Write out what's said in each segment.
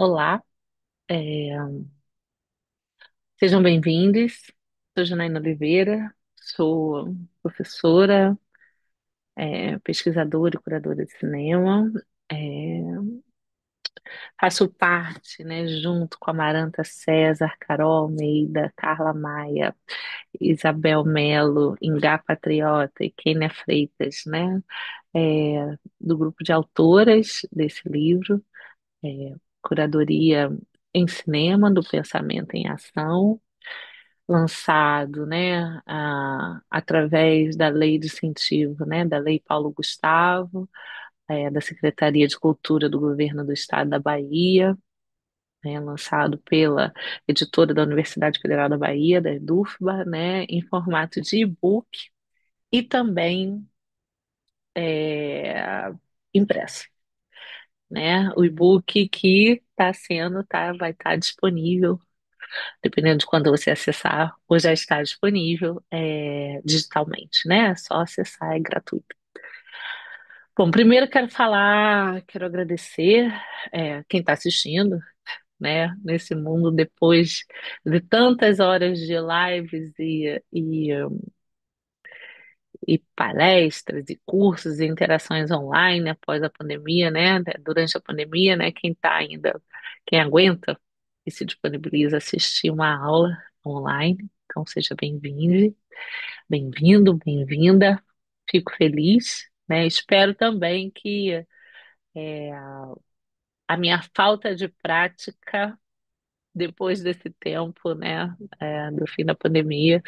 Olá, sejam bem-vindos. Sou Janaína Oliveira, sou professora, pesquisadora e curadora de cinema. É, Faço parte, né, junto com Amaranta César, Carol Almeida, Carla Maia, Isabel Melo, Ingá Patriota e Kênia Freitas, né, do grupo de autoras desse livro, Curadoria em Cinema, do Pensamento em Ação, lançado, né, através da Lei de Incentivo, né, da Lei Paulo Gustavo, da Secretaria de Cultura do Governo do Estado da Bahia, né, lançado pela editora da Universidade Federal da Bahia, da EDUFBA, né, em formato de e-book e também é, impresso, né, o e-book que vai estar disponível dependendo de quando você acessar, ou já está disponível digitalmente, né? É só acessar, é gratuito. Bom, primeiro quero agradecer quem está assistindo, né? Nesse mundo depois de tantas horas de lives e palestras e cursos e interações online após a pandemia, né? Durante a pandemia, né? Quem aguenta e se disponibiliza a assistir uma aula online. Então, seja bem-vindo, bem-vindo, bem-vinda. Fico feliz, né? Espero também que a minha falta de prática depois desse tempo, né, do fim da pandemia,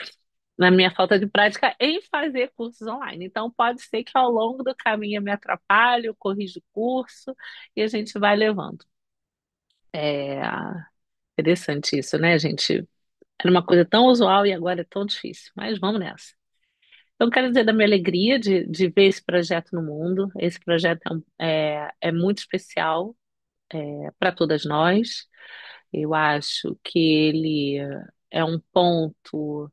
na minha falta de prática em fazer cursos online. Então, pode ser que ao longo do caminho eu me atrapalhe, eu corrijo o curso e a gente vai levando. É interessante isso, né, gente? Era uma coisa tão usual e agora é tão difícil, mas vamos nessa. Então, quero dizer da minha alegria de ver esse projeto no mundo. Esse projeto é muito especial para todas nós. Eu acho que ele é um ponto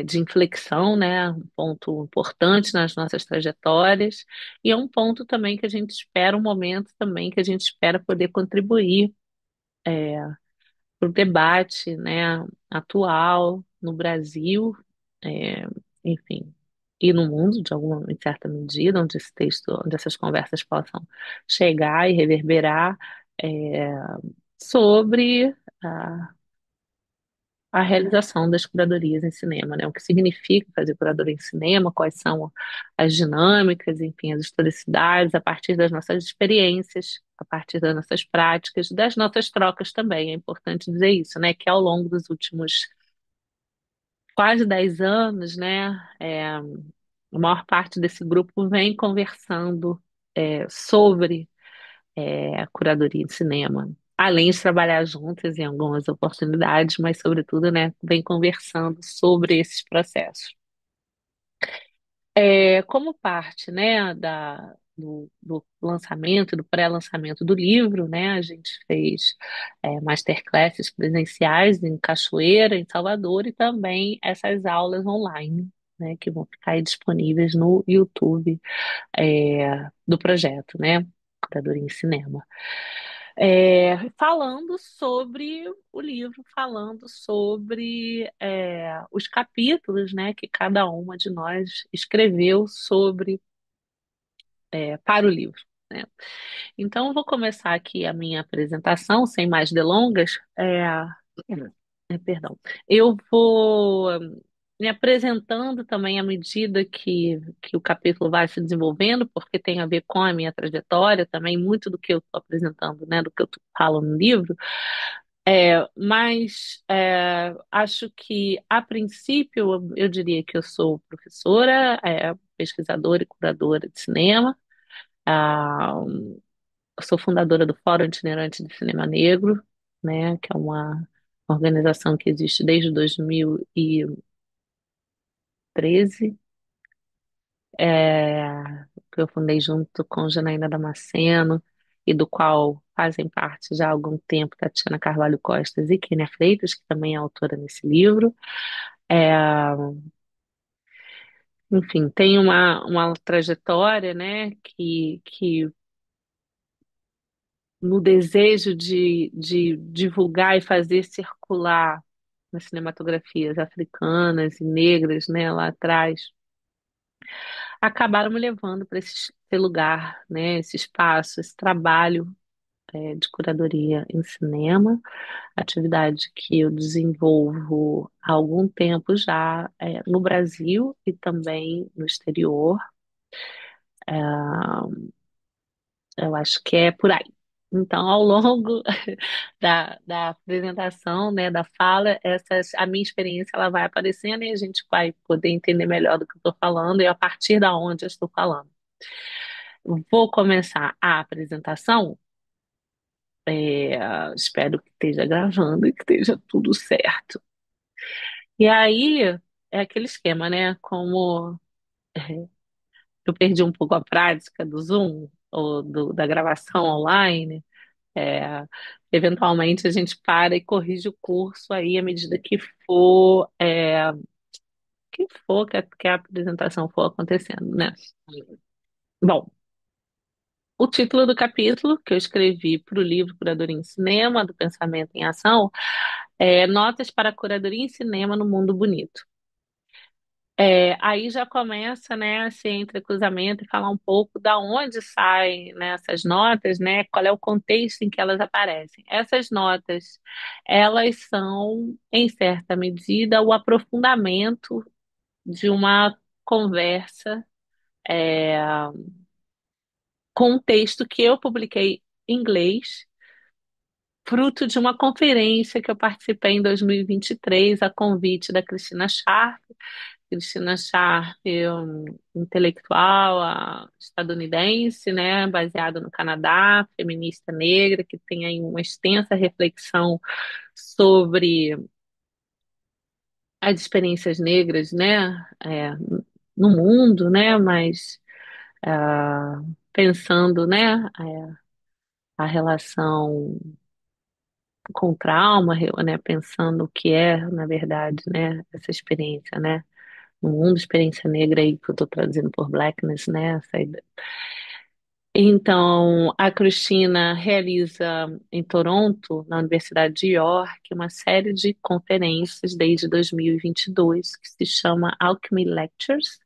de inflexão, né? Um ponto importante nas nossas trajetórias, e é um ponto também que a gente espera, um momento também que a gente espera poder contribuir para o debate, né, atual no Brasil, é, enfim, e no mundo, em certa medida, onde essas conversas possam chegar e reverberar é, sobre a realização das curadorias em cinema, né? O que significa fazer curadoria em cinema, quais são as dinâmicas, enfim, as historicidades, a partir das nossas experiências, a partir das nossas práticas, das nossas trocas também. É importante dizer isso, né? Que ao longo dos últimos quase 10 anos, né? A maior parte desse grupo vem conversando sobre a curadoria de cinema. Além de trabalhar juntas em algumas oportunidades, mas, sobretudo, né, vem conversando sobre esses processos. Como parte, né, do lançamento, do pré-lançamento do livro, né, a gente fez masterclasses presenciais em Cachoeira, em Salvador, e também essas aulas online, né, que vão ficar aí disponíveis no YouTube do projeto, né, Curadoria em Cinema. Falando sobre o livro, falando sobre os capítulos, né, que cada uma de nós escreveu para o livro, né? Então, eu vou começar aqui a minha apresentação, sem mais delongas. Perdão. Eu vou me apresentando também à medida que o capítulo vai se desenvolvendo, porque tem a ver com a minha trajetória também, muito do que eu estou apresentando, né, do que eu falo no livro. Mas acho que, a princípio, eu diria que eu sou professora, pesquisadora e curadora de cinema. Ah, eu sou fundadora do Fórum Itinerante de Cinema Negro, né, que é uma organização que existe desde 2013, é, que eu fundei junto com Janaína Damasceno, e do qual fazem parte já há algum tempo Tatiana Carvalho Costa e Kênia Freitas, que também é autora nesse livro. É, Enfim, tem uma trajetória, né, que no desejo de divulgar e fazer circular nas cinematografias africanas e negras, né, lá atrás, acabaram me levando para esse lugar, né, esse espaço, esse trabalho de curadoria em cinema, atividade que eu desenvolvo há algum tempo já no Brasil e também no exterior. Eu acho que é por aí. Então, ao longo da apresentação, né, da fala, a minha experiência ela vai aparecendo e a gente vai poder entender melhor do que eu estou falando e a partir da onde eu estou falando. Vou começar a apresentação. Espero que esteja gravando e que esteja tudo certo. E aí é aquele esquema, né? Como eu perdi um pouco a prática do Zoom ou da gravação online. É, eventualmente a gente para e corrige o curso aí à medida que a apresentação for acontecendo, né? Bom, o título do capítulo que eu escrevi para o livro Curadoria em Cinema, do Pensamento em Ação, é Notas para a Curadoria em Cinema no Mundo Bonito. Aí já começa, né, esse entrecruzamento e falar um pouco da onde saem, né, essas notas, né, qual é o contexto em que elas aparecem. Essas notas, elas são, em certa medida, o aprofundamento de uma conversa com um texto que eu publiquei em inglês, fruto de uma conferência que eu participei em 2023, a convite da Cristina Scharf. Cristina Scharf, intelectual estadunidense, né, baseada no Canadá, feminista negra, que tem aí uma extensa reflexão sobre as experiências negras, né, no mundo, né, mas pensando, né, a relação com trauma, né, pensando o que é, na verdade, né, essa experiência, né, no mundo, experiência negra aí que eu estou traduzindo por Blackness, né, Então, a Cristina realiza em Toronto, na Universidade de York, uma série de conferências desde 2022 que se chama Alchemy Lectures,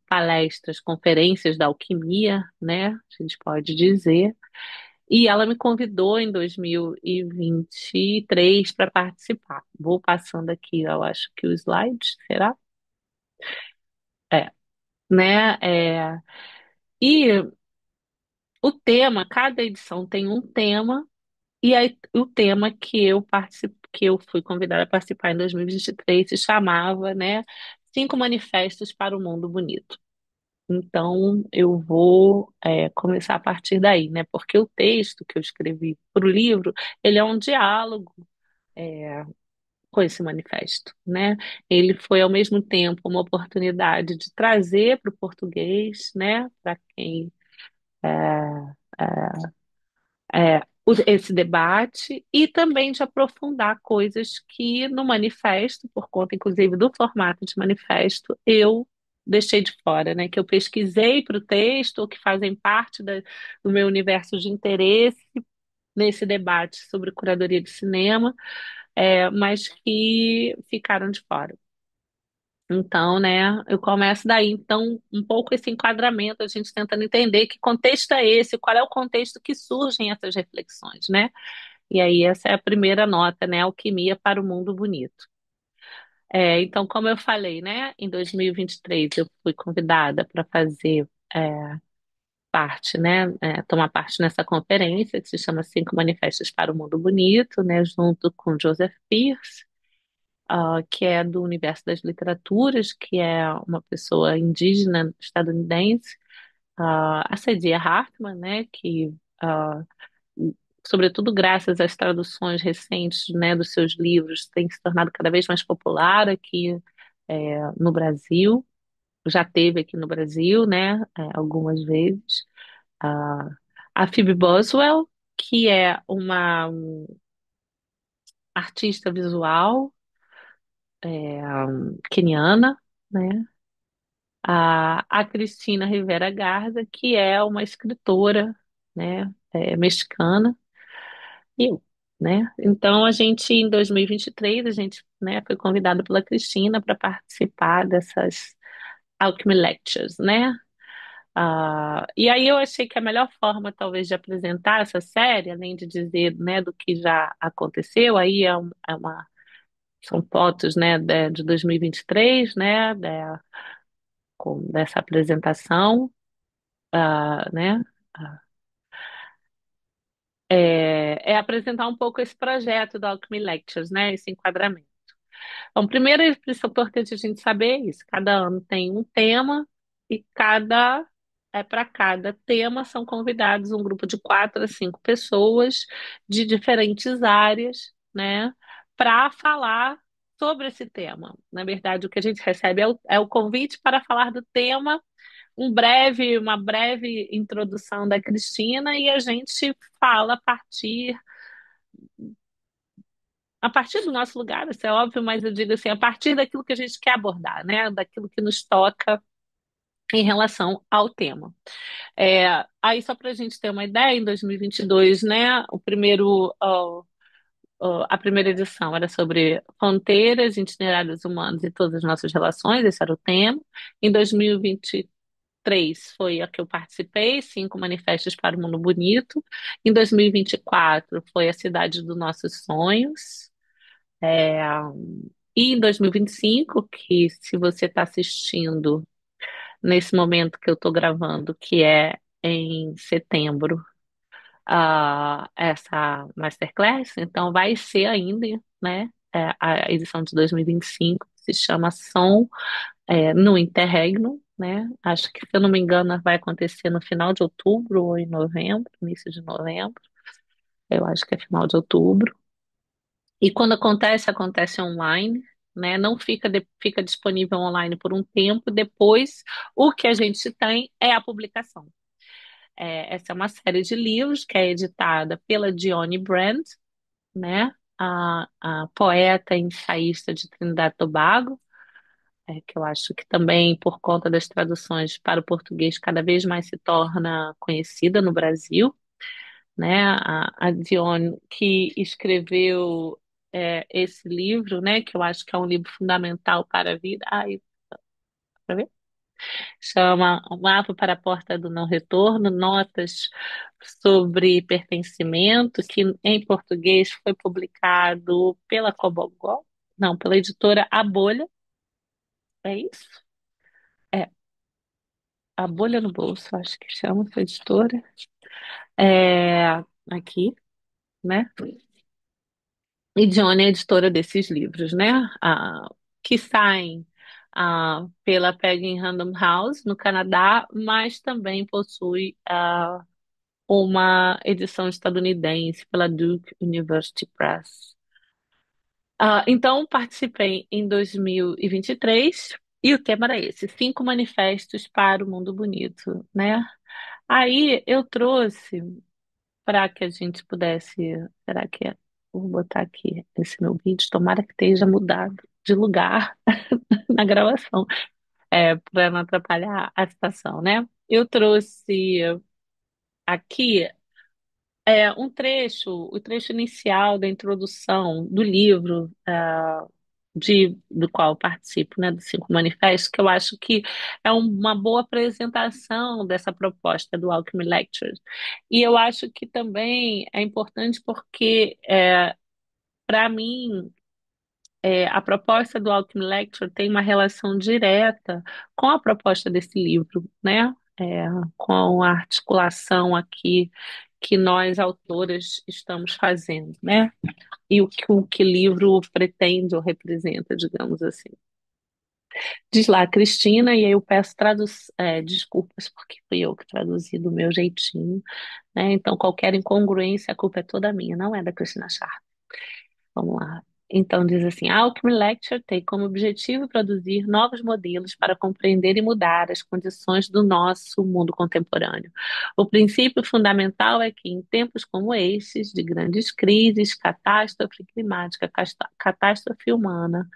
palestras, conferências da alquimia, né? A gente pode dizer. E ela me convidou em 2023 para participar. Vou passando aqui, eu acho que os slides, será? É, né? E o tema, cada edição tem um tema. E aí, o tema que eu fui convidada a participar em 2023 se chamava, né, Cinco Manifestos para o Mundo Bonito. Então, eu vou começar a partir daí, né? Porque o texto que eu escrevi para o livro, ele é um diálogo com esse manifesto, né? Ele foi, ao mesmo tempo, uma oportunidade de trazer para o português, né? Para quem esse debate e também de aprofundar coisas que no manifesto, por conta inclusive do formato de manifesto, eu deixei de fora, né? Que eu pesquisei para o texto, ou que fazem parte do meu universo de interesse nesse debate sobre curadoria de cinema, mas que ficaram de fora. Então, né, eu começo daí. Então, um pouco esse enquadramento, a gente tentando entender que contexto é esse, qual é o contexto que surgem essas reflexões, né? E aí, essa é a primeira nota, né? Alquimia para o mundo bonito. Então, como eu falei, né? Em 2023, eu fui convidada para fazer parte, né? Tomar parte nessa conferência que se chama Cinco Manifestos para o Mundo Bonito, né? Junto com Joseph Pearce, que é do universo das literaturas, que é uma pessoa indígena estadunidense, a Saidiya Hartman, né? Que ah, sobretudo graças às traduções recentes, né, dos seus livros, tem se tornado cada vez mais popular aqui no Brasil. Já teve aqui no Brasil, né, algumas vezes. A, a Phoebe Boswell, que é uma artista visual queniana, né? A Cristina Rivera Garza, que é uma escritora, né? mexicana e eu, né? Então a gente em 2023 a gente, né, foi convidado pela Cristina para participar dessas Alchemy Lectures, né? E aí eu achei que a melhor forma, talvez, de apresentar essa série, além de dizer, né, do que já aconteceu, aí são fotos, né, de 2023, né, dessa apresentação, né, ah, é apresentar um pouco esse projeto do Alchemy Lectures, né, esse enquadramento. Então, primeiro, é importante a gente saber isso. Cada ano tem um tema e para cada tema são convidados um grupo de 4 a 5 pessoas de diferentes áreas, né, para falar sobre esse tema. Na verdade, o que a gente recebe é o convite para falar do tema, uma breve introdução da Cristina e a gente fala a partir do nosso lugar, isso é óbvio, mas eu digo assim, a partir daquilo que a gente quer abordar, né? Daquilo que nos toca em relação ao tema. Aí, só para a gente ter uma ideia, em 2022, né, a primeira edição era sobre fronteiras, itinerários humanos e todas as nossas relações, esse era o tema. Em 2023 foi a que eu participei, 5 manifestos para o mundo bonito. Em 2024 foi a cidade dos nossos sonhos. É, E em 2025, que se você está assistindo nesse momento que eu estou gravando, que é em setembro, essa Masterclass, então vai ser ainda, né, a edição de 2025, se chama Som no Interregno, né? Acho que, se eu não me engano, vai acontecer no final de outubro ou em novembro, início de novembro. Eu acho que é final de outubro. E quando acontece, acontece online, né? Não fica disponível online por um tempo. Depois, o que a gente tem é a publicação. Essa é uma série de livros que é editada pela Dionne Brand, né? A poeta e ensaísta de Trinidad e Tobago, que eu acho que também, por conta das traduções para o português, cada vez mais se torna conhecida no Brasil, né? A Dionne, que escreveu esse livro, né? Que eu acho que é um livro fundamental para a vida. Ai, pra ver? Chama O Mapa para a Porta do Não Retorno, Notas sobre Pertencimento, que em português foi publicado pela Cobogó, não, pela editora A Bolha, é isso? É, A Bolha no Bolso, acho que chama essa editora. Aqui, né? E Johnny é editora desses livros, né? Que saem pela Penguin Random House, no Canadá, mas também possui uma edição estadunidense pela Duke University Press. Então, participei em 2023 e o tema era esse: 5 manifestos para o mundo bonito, né? Aí eu trouxe para que a gente pudesse. Será que é? Vou botar aqui esse meu vídeo. Tomara que esteja mudado de lugar na gravação, para não atrapalhar a situação, né? Eu trouxe aqui o trecho inicial da introdução do livro, do qual eu participo, né, dos 5 manifestos, que eu acho que é uma boa apresentação dessa proposta do Alchemy Lectures. E eu acho que também é importante porque, para mim, a proposta do Alchemy Lecture tem uma relação direta com a proposta desse livro, né? Com a articulação aqui que nós, autoras, estamos fazendo, né? E o que o livro pretende ou representa, digamos assim. Diz lá, Cristina, e aí eu peço desculpas, porque fui eu que traduzi do meu jeitinho, né? Então, qualquer incongruência, a culpa é toda minha, não é da Cristina Charles. Vamos lá. Então, diz assim: a Alchemy Lecture tem como objetivo produzir novos modelos para compreender e mudar as condições do nosso mundo contemporâneo. O princípio fundamental é que, em tempos como estes, de grandes crises, catástrofe climática, catástrofe humana,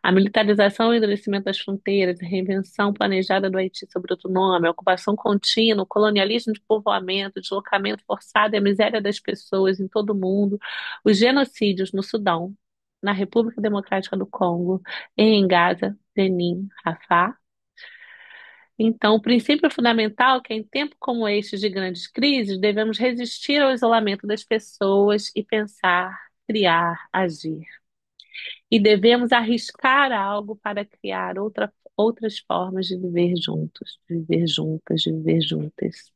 a militarização e o endurecimento das fronteiras, a reinvenção planejada do Haiti sobre outro nome, a ocupação contínua, o colonialismo de povoamento, o deslocamento forçado e a miséria das pessoas em todo o mundo, os genocídios no Sudão, na República Democrática do Congo, em Gaza, Benin, Rafah. Então, o princípio fundamental é que em tempos como estes de grandes crises, devemos resistir ao isolamento das pessoas e pensar, criar, agir. E devemos arriscar algo para criar outras formas de viver juntos, de viver juntas, de viver juntas.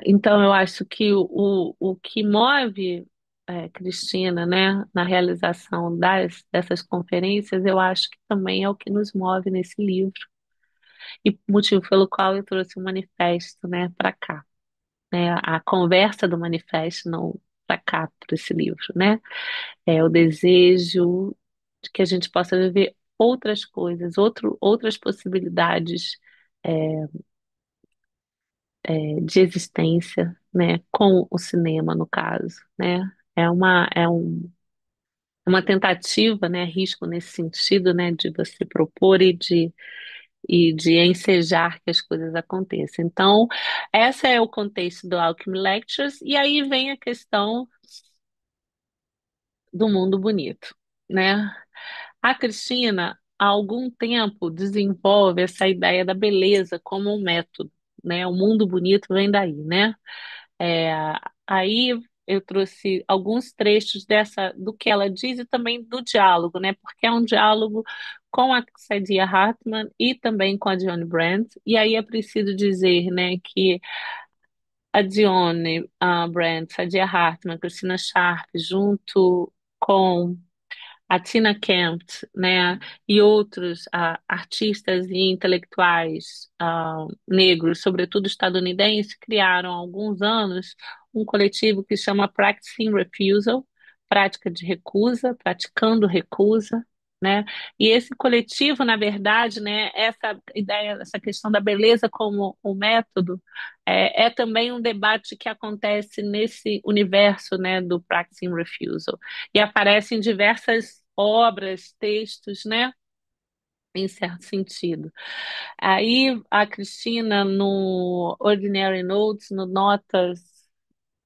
Então, eu acho que o que move Cristina, né, na realização dessas conferências, eu acho que também é o que nos move nesse livro, e motivo pelo qual eu trouxe o manifesto, né, para cá, né, a conversa do manifesto, não para cá, para esse livro, né? É o desejo de que a gente possa viver outras coisas, outras possibilidades é, de existência, né, com o cinema, no caso, né? É uma tentativa, né, risco nesse sentido, né, de você propor e de ensejar que as coisas aconteçam. Então, esse é o contexto do Alchemy Lectures, e aí vem a questão do mundo bonito, né? A Cristina, há algum tempo, desenvolve essa ideia da beleza como um método, né? O mundo bonito vem daí, né? É, aí eu trouxe alguns trechos do que ela diz e também do diálogo, né? Porque é um diálogo com a Saidiya Hartman e também com a Dionne Brand. E aí é preciso dizer, né, que a Dionne Brand, Saidiya Hartman, Christina Sharp, junto com a Tina Kempt, né, e outros artistas e intelectuais negros, sobretudo estadunidenses, criaram há alguns anos um coletivo que chama Practicing Refusal, prática de recusa, praticando recusa, né? E esse coletivo, na verdade, né, essa ideia, essa questão da beleza como um método, é também um debate que acontece nesse universo, né, do Practicing Refusal e aparece em diversas obras, textos, né? Em certo sentido. Aí a Cristina, no Ordinary Notes, no Notas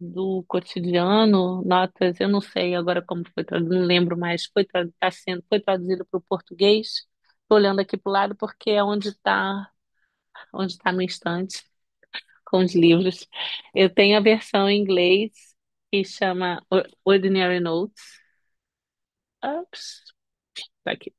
do Cotidiano, Notas, eu não sei agora como foi traduzido, não lembro mais, foi traduzido para o português. Estou olhando aqui para o lado porque é onde tá no estante com os livros. Eu tenho a versão em inglês que chama Ordinary Notes. Ups, tá aqui.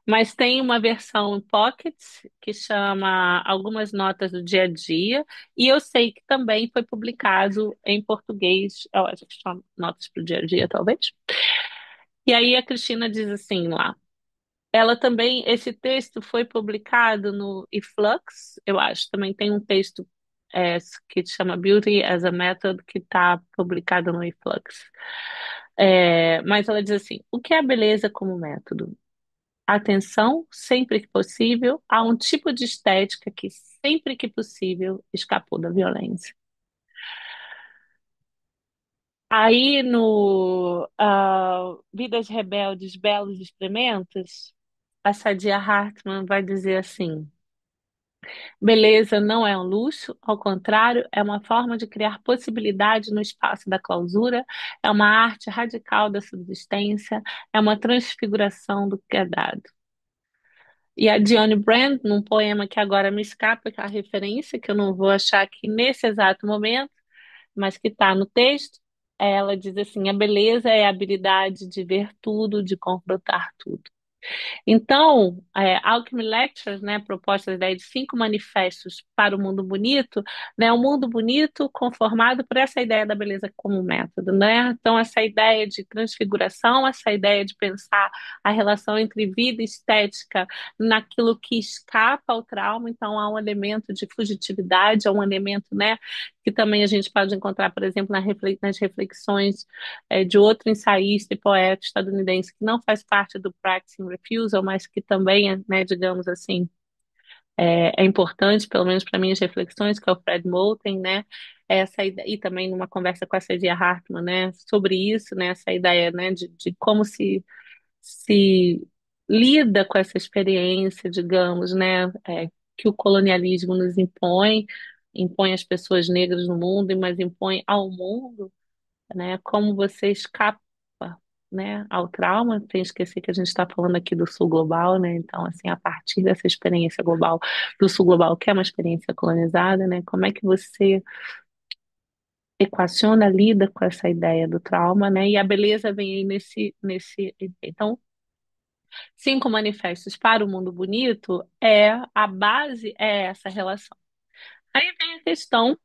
Mas tem uma versão em Pocket que chama Algumas Notas do Dia a Dia, e eu sei que também foi publicado em português, eu acho que chama Notas para o Dia a Dia, talvez. E aí a Cristina diz assim lá, ela também, esse texto foi publicado no eFlux, eu acho, também tem um texto que chama Beauty as a Method, que está publicado no eFlux. Mas ela diz assim, o que é a beleza como método? Atenção, sempre que possível, a um tipo de estética que, sempre que possível, escapou da violência. Aí no Vidas Rebeldes, Belos Experimentos, a Saidiya Hartman vai dizer assim: beleza não é um luxo, ao contrário, é uma forma de criar possibilidade no espaço da clausura, é uma arte radical da subsistência, é uma transfiguração do que é dado. E a Dionne Brand, num poema que agora me escapa, que é a referência, que eu não vou achar aqui nesse exato momento, mas que está no texto, ela diz assim: a beleza é a habilidade de ver tudo, de confrontar tudo. Então, Alchemy Lectures, né, proposta a ideia de 5 manifestos para o mundo bonito, né, um mundo bonito conformado por essa ideia da beleza como método, né? Então, essa ideia de transfiguração, essa ideia de pensar a relação entre vida e estética naquilo que escapa ao trauma, então há um elemento de fugitividade, há um elemento, né, que também a gente pode encontrar, por exemplo, nas reflexões de outro ensaísta e poeta estadunidense que não faz parte do Practicing Refusal, mas que também é, né, digamos assim, é importante, pelo menos para minhas reflexões, que é o Fred Moten, né? Essa ideia, e também numa conversa com a Saidiya Hartman, né, sobre isso, né, essa ideia, né, de como se lida com essa experiência, digamos, né, que o colonialismo nos impõe, impõe às pessoas negras no mundo, mas impõe ao mundo, né, como você escapa, né, ao trauma, sem esquecer que a gente está falando aqui do sul global, né, então, assim, a partir dessa experiência global, do sul global, que é uma experiência colonizada, né, como é que você equaciona, lida com essa ideia do trauma, né, e a beleza vem aí então, cinco manifestos para o mundo bonito a base é essa relação. Aí vem a questão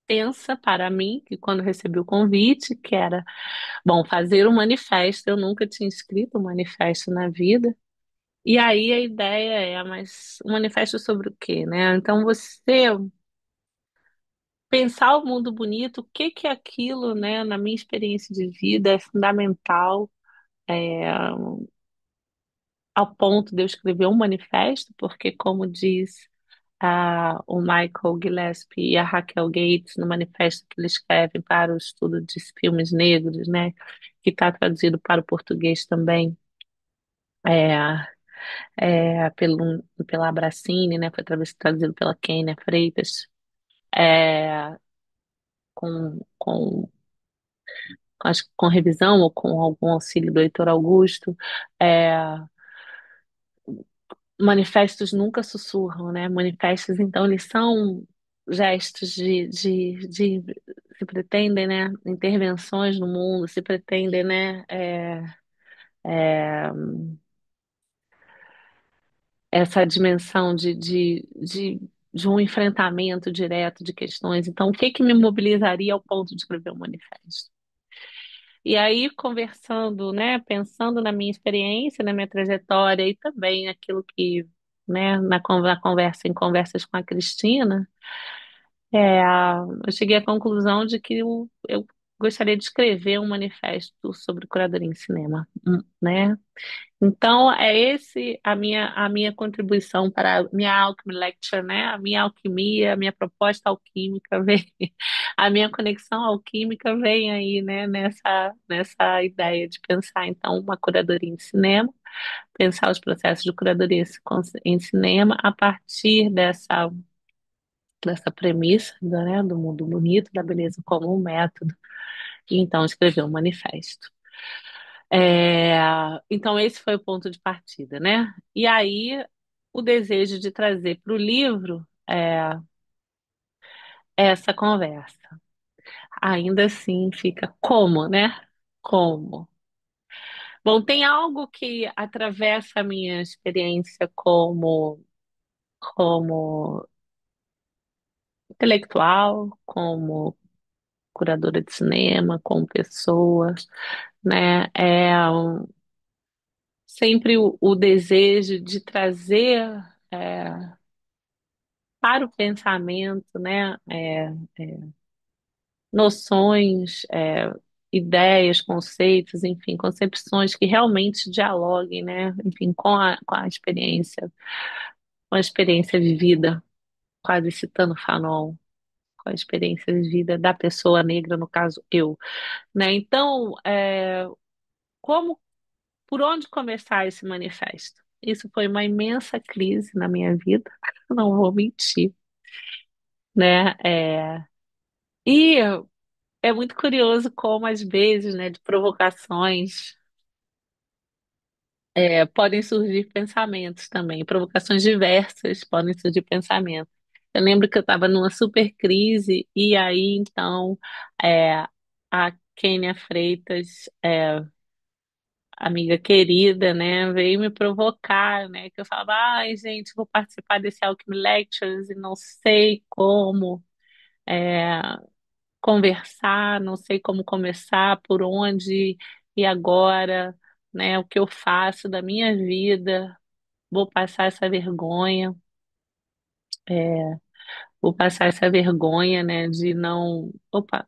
tensa para mim, que quando recebi o convite, que era, bom, fazer um manifesto, eu nunca tinha escrito um manifesto na vida. E aí a ideia mas um manifesto sobre o quê, né? Então você pensar o mundo bonito, o que que é aquilo, né, na minha experiência de vida é fundamental, é, ao ponto de eu escrever um manifesto, porque como diz o Michael Gillespie e a Raquel Gates no manifesto que eles escrevem para o estudo de filmes negros, né, que está traduzido para o português também, é, pela Abracine, né, foi traduzido pela Kênia Freitas, é, com, acho que com revisão ou com algum auxílio do Heitor Augusto, é, manifestos nunca sussurram, né? Manifestos, então, eles são gestos se pretendem, né? Intervenções no mundo, se pretendem, né? É, essa dimensão de um enfrentamento direto de questões. Então, o que que me mobilizaria ao ponto de escrever um manifesto? E aí, conversando, né, pensando na minha experiência, na minha trajetória e também aquilo que, né, na conversa, em conversas com a Cristina, eu cheguei à conclusão de que eu gostaria de escrever um manifesto sobre curadoria em cinema, né? Então, é esse a minha contribuição para a minha Alchemy Lecture, né? A minha alquimia, a minha proposta alquímica vem, a minha conexão alquímica vem aí, né? Nessa ideia de pensar, então, uma curadoria em cinema, pensar os processos de curadoria em cinema a partir dessa premissa, né? Do mundo bonito, da beleza como um método, e então escrever um manifesto. É, então, esse foi o ponto de partida, né? E aí, o desejo de trazer para o livro essa conversa. Ainda assim, fica como, né? Como? Bom, tem algo que atravessa a minha experiência como intelectual, como curadora de cinema, como pessoa, né? Sempre o desejo de trazer é, para o pensamento, né, noções, ideias, conceitos, enfim, concepções que realmente dialoguem, né, enfim, com a experiência vivida, quase citando Fanon, com a experiência vivida da pessoa negra, no caso eu, né? Então, como, por onde começar esse manifesto? Isso foi uma imensa crise na minha vida, não vou mentir, né? E é muito curioso como, às vezes, né, de provocações, podem surgir pensamentos também, provocações diversas podem surgir pensamentos. Eu lembro que eu estava numa super crise, e aí, então, é, a Kênia Freitas, amiga querida, né, veio me provocar, né, que eu falava, ai, gente, vou participar desse Alchemy Lectures e não sei como. é, Conversar, não sei como começar, por onde e agora, né? O que eu faço da minha vida, vou passar essa vergonha. Vou passar essa vergonha, né, de não. Opa,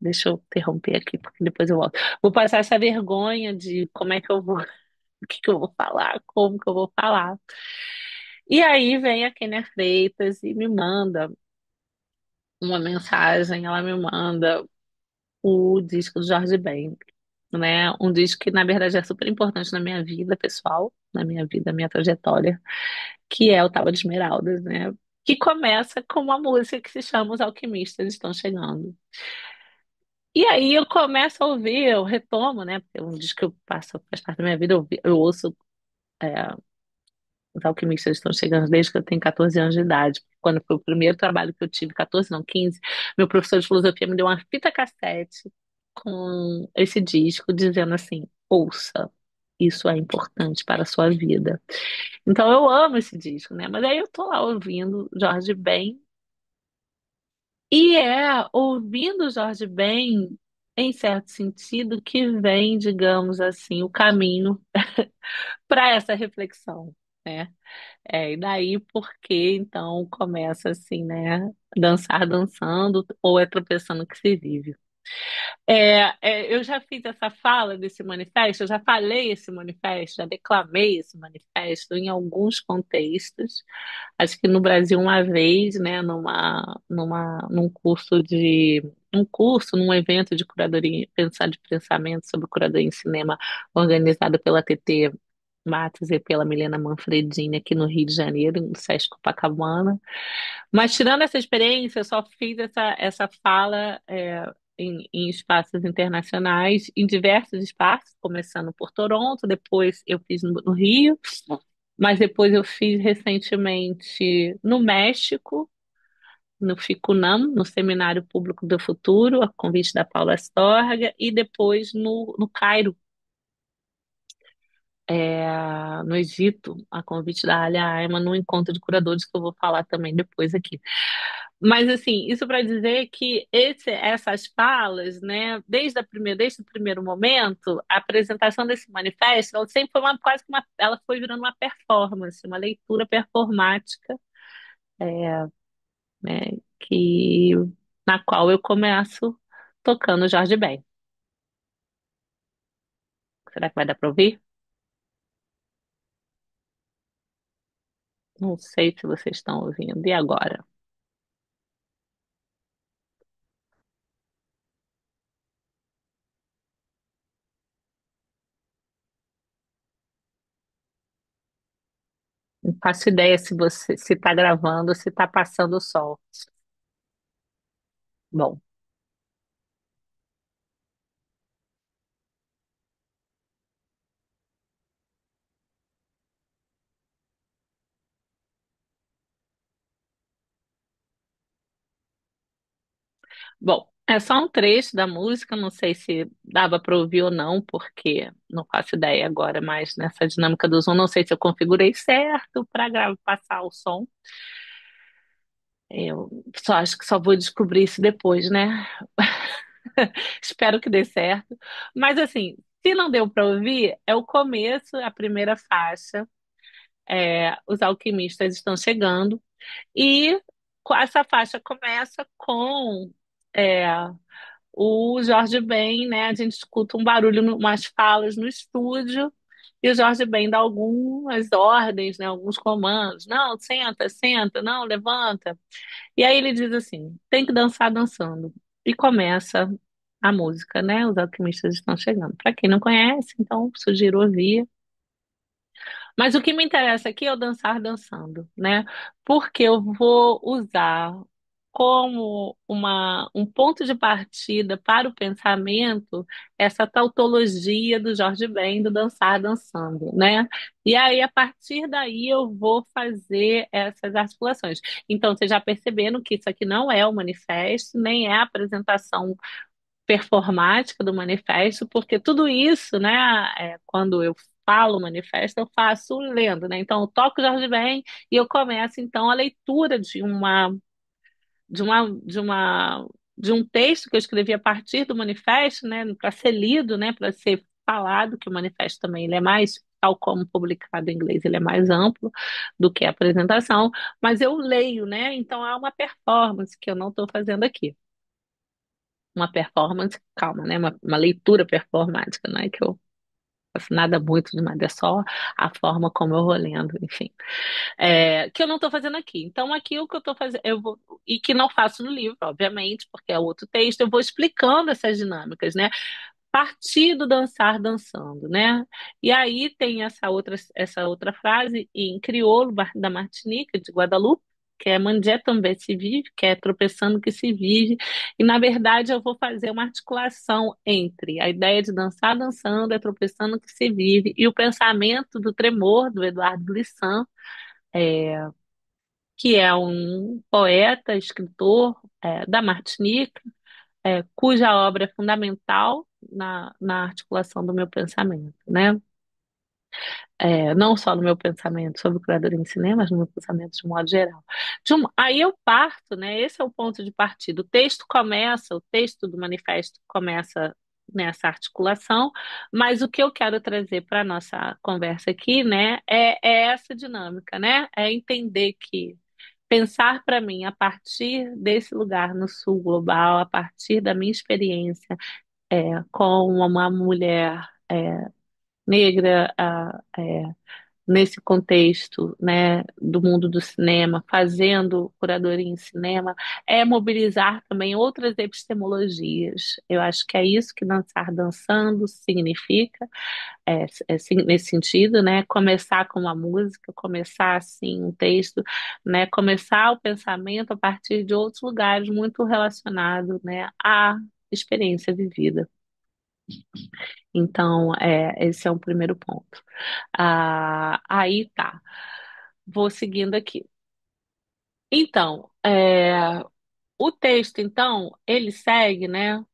deixa eu interromper aqui, porque depois eu volto. Vou passar essa vergonha de como é que eu vou, o que que eu vou falar, como que eu vou falar. E aí vem a Kênia Freitas e me manda uma mensagem, ela me manda o disco do Jorge Ben, né? Um disco que, na verdade, é super importante na minha vida pessoal, na minha vida, minha trajetória, que é o Tava de Esmeraldas, né? Que começa com uma música que se chama Os Alquimistas Estão Chegando. E aí eu começo a ouvir, eu retomo, né? Porque é um disco que eu passo, faz parte da minha vida, eu ouço Os Alquimistas Estão Chegando desde que eu tenho 14 anos de idade. Quando foi o primeiro trabalho que eu tive, 14 não, 15, meu professor de filosofia me deu uma fita cassete com esse disco, dizendo assim: ouça, isso é importante para a sua vida. Então eu amo esse disco, né? Mas aí eu tô lá ouvindo Jorge Ben, e é ouvindo Jorge Ben, em certo sentido, que vem, digamos assim, o caminho para essa reflexão, né? E daí porque então começa assim, né? Dançar dançando ou é tropeçando que se vive. Eu já fiz essa fala desse manifesto, eu já falei esse manifesto, já declamei esse manifesto em alguns contextos. Acho que no Brasil uma vez, né, num curso num evento de curadoria, pensar de pensamento sobre curadoria em cinema, organizado pela TT Matos e pela Milena Manfredini aqui no Rio de Janeiro, no Sesc Copacabana. Mas tirando essa experiência, eu só fiz essa fala em espaços internacionais, em diversos espaços, começando por Toronto, depois eu fiz no Rio, mas depois eu fiz recentemente no México, no FICUNAM, no Seminário Público do Futuro, a convite da Paula Astorga, e depois no Cairo, no Egito, a convite da Alia Ayman, no encontro de curadores que eu vou falar também depois aqui. Mas assim, isso para dizer que essas falas, né, desde o primeiro momento, a apresentação desse manifesto, ela sempre foi quase que ela foi virando uma performance, uma leitura performática, né, que na qual eu começo tocando Jorge Ben. Será que vai dar para ouvir? Não sei se vocês estão ouvindo. E agora? Não faço ideia se você se está gravando ou se está passando o sol. Bom. Bom, é só um trecho da música, não sei se dava para ouvir ou não, porque não faço ideia agora, mas nessa dinâmica do Zoom, não sei se eu configurei certo para passar o som. Eu só acho que só vou descobrir isso depois, né? Espero que dê certo. Mas assim, se não deu para ouvir, é o começo, a primeira faixa. Os alquimistas estão chegando e essa faixa começa com é, o Jorge Ben, né? A gente escuta um barulho, umas falas no estúdio, e o Jorge Ben dá algumas ordens, né? Alguns comandos. Não, senta, senta, não, levanta. E aí ele diz assim: tem que dançar dançando. E começa a música, né? Os alquimistas estão chegando. Para quem não conhece, então sugiro ouvir. Mas o que me interessa aqui é o dançar dançando, né? Porque eu vou usar como um ponto de partida para o pensamento essa tautologia do Jorge Ben do dançar dançando, né? E aí, a partir daí, eu vou fazer essas articulações. Então, vocês já perceberam que isso aqui não é o manifesto, nem é a apresentação performática do manifesto, porque tudo isso, né, quando eu falo manifesto, eu faço lendo, né? Então, eu toco Jorge Ben e eu começo, então, a leitura de um texto que eu escrevi a partir do manifesto, né, para ser lido, né, para ser falado, que o manifesto também ele é mais tal como publicado em inglês, ele é mais amplo do que a apresentação, mas eu leio, né? Então há uma performance que eu não estou fazendo aqui. Uma performance, calma, né? Uma leitura performática, não é que eu faço nada muito demais, é só a forma como eu vou lendo, enfim. Que eu não estou fazendo aqui. Então, aqui o que eu estou fazendo, eu vou, e que não faço no livro, obviamente, porque é outro texto, eu vou explicando essas dinâmicas, né? Partir do dançar dançando, né? E aí tem essa outra frase em crioulo da Martinica, de Guadalupe, que é Mandé também se vive, que é tropeçando que se vive. E na verdade eu vou fazer uma articulação entre a ideia de dançar dançando, é tropeçando que se vive, e o pensamento do tremor do Eduardo Glissant, que é um poeta, escritor da Martinica, cuja obra é fundamental na articulação do meu pensamento, né? Não só no meu pensamento sobre curadoria em cinema, mas no meu pensamento de modo geral. Aí eu parto, né? Esse é o ponto de partida. O texto do manifesto começa nessa articulação, mas o que eu quero trazer para a nossa conversa aqui, né, é essa dinâmica, né? É entender que pensar para mim a partir desse lugar no sul global, a partir da minha experiência com uma mulher negra, nesse contexto, né, do mundo do cinema, fazendo curadoria em cinema, é mobilizar também outras epistemologias. Eu acho que é isso que dançar dançando significa, nesse sentido, né, começar com uma música, começar assim um texto, né, começar o pensamento a partir de outros lugares muito relacionados, né, à experiência vivida. Então, esse é um primeiro ponto. Aí tá, vou seguindo aqui. Então, o texto, então, ele segue, né,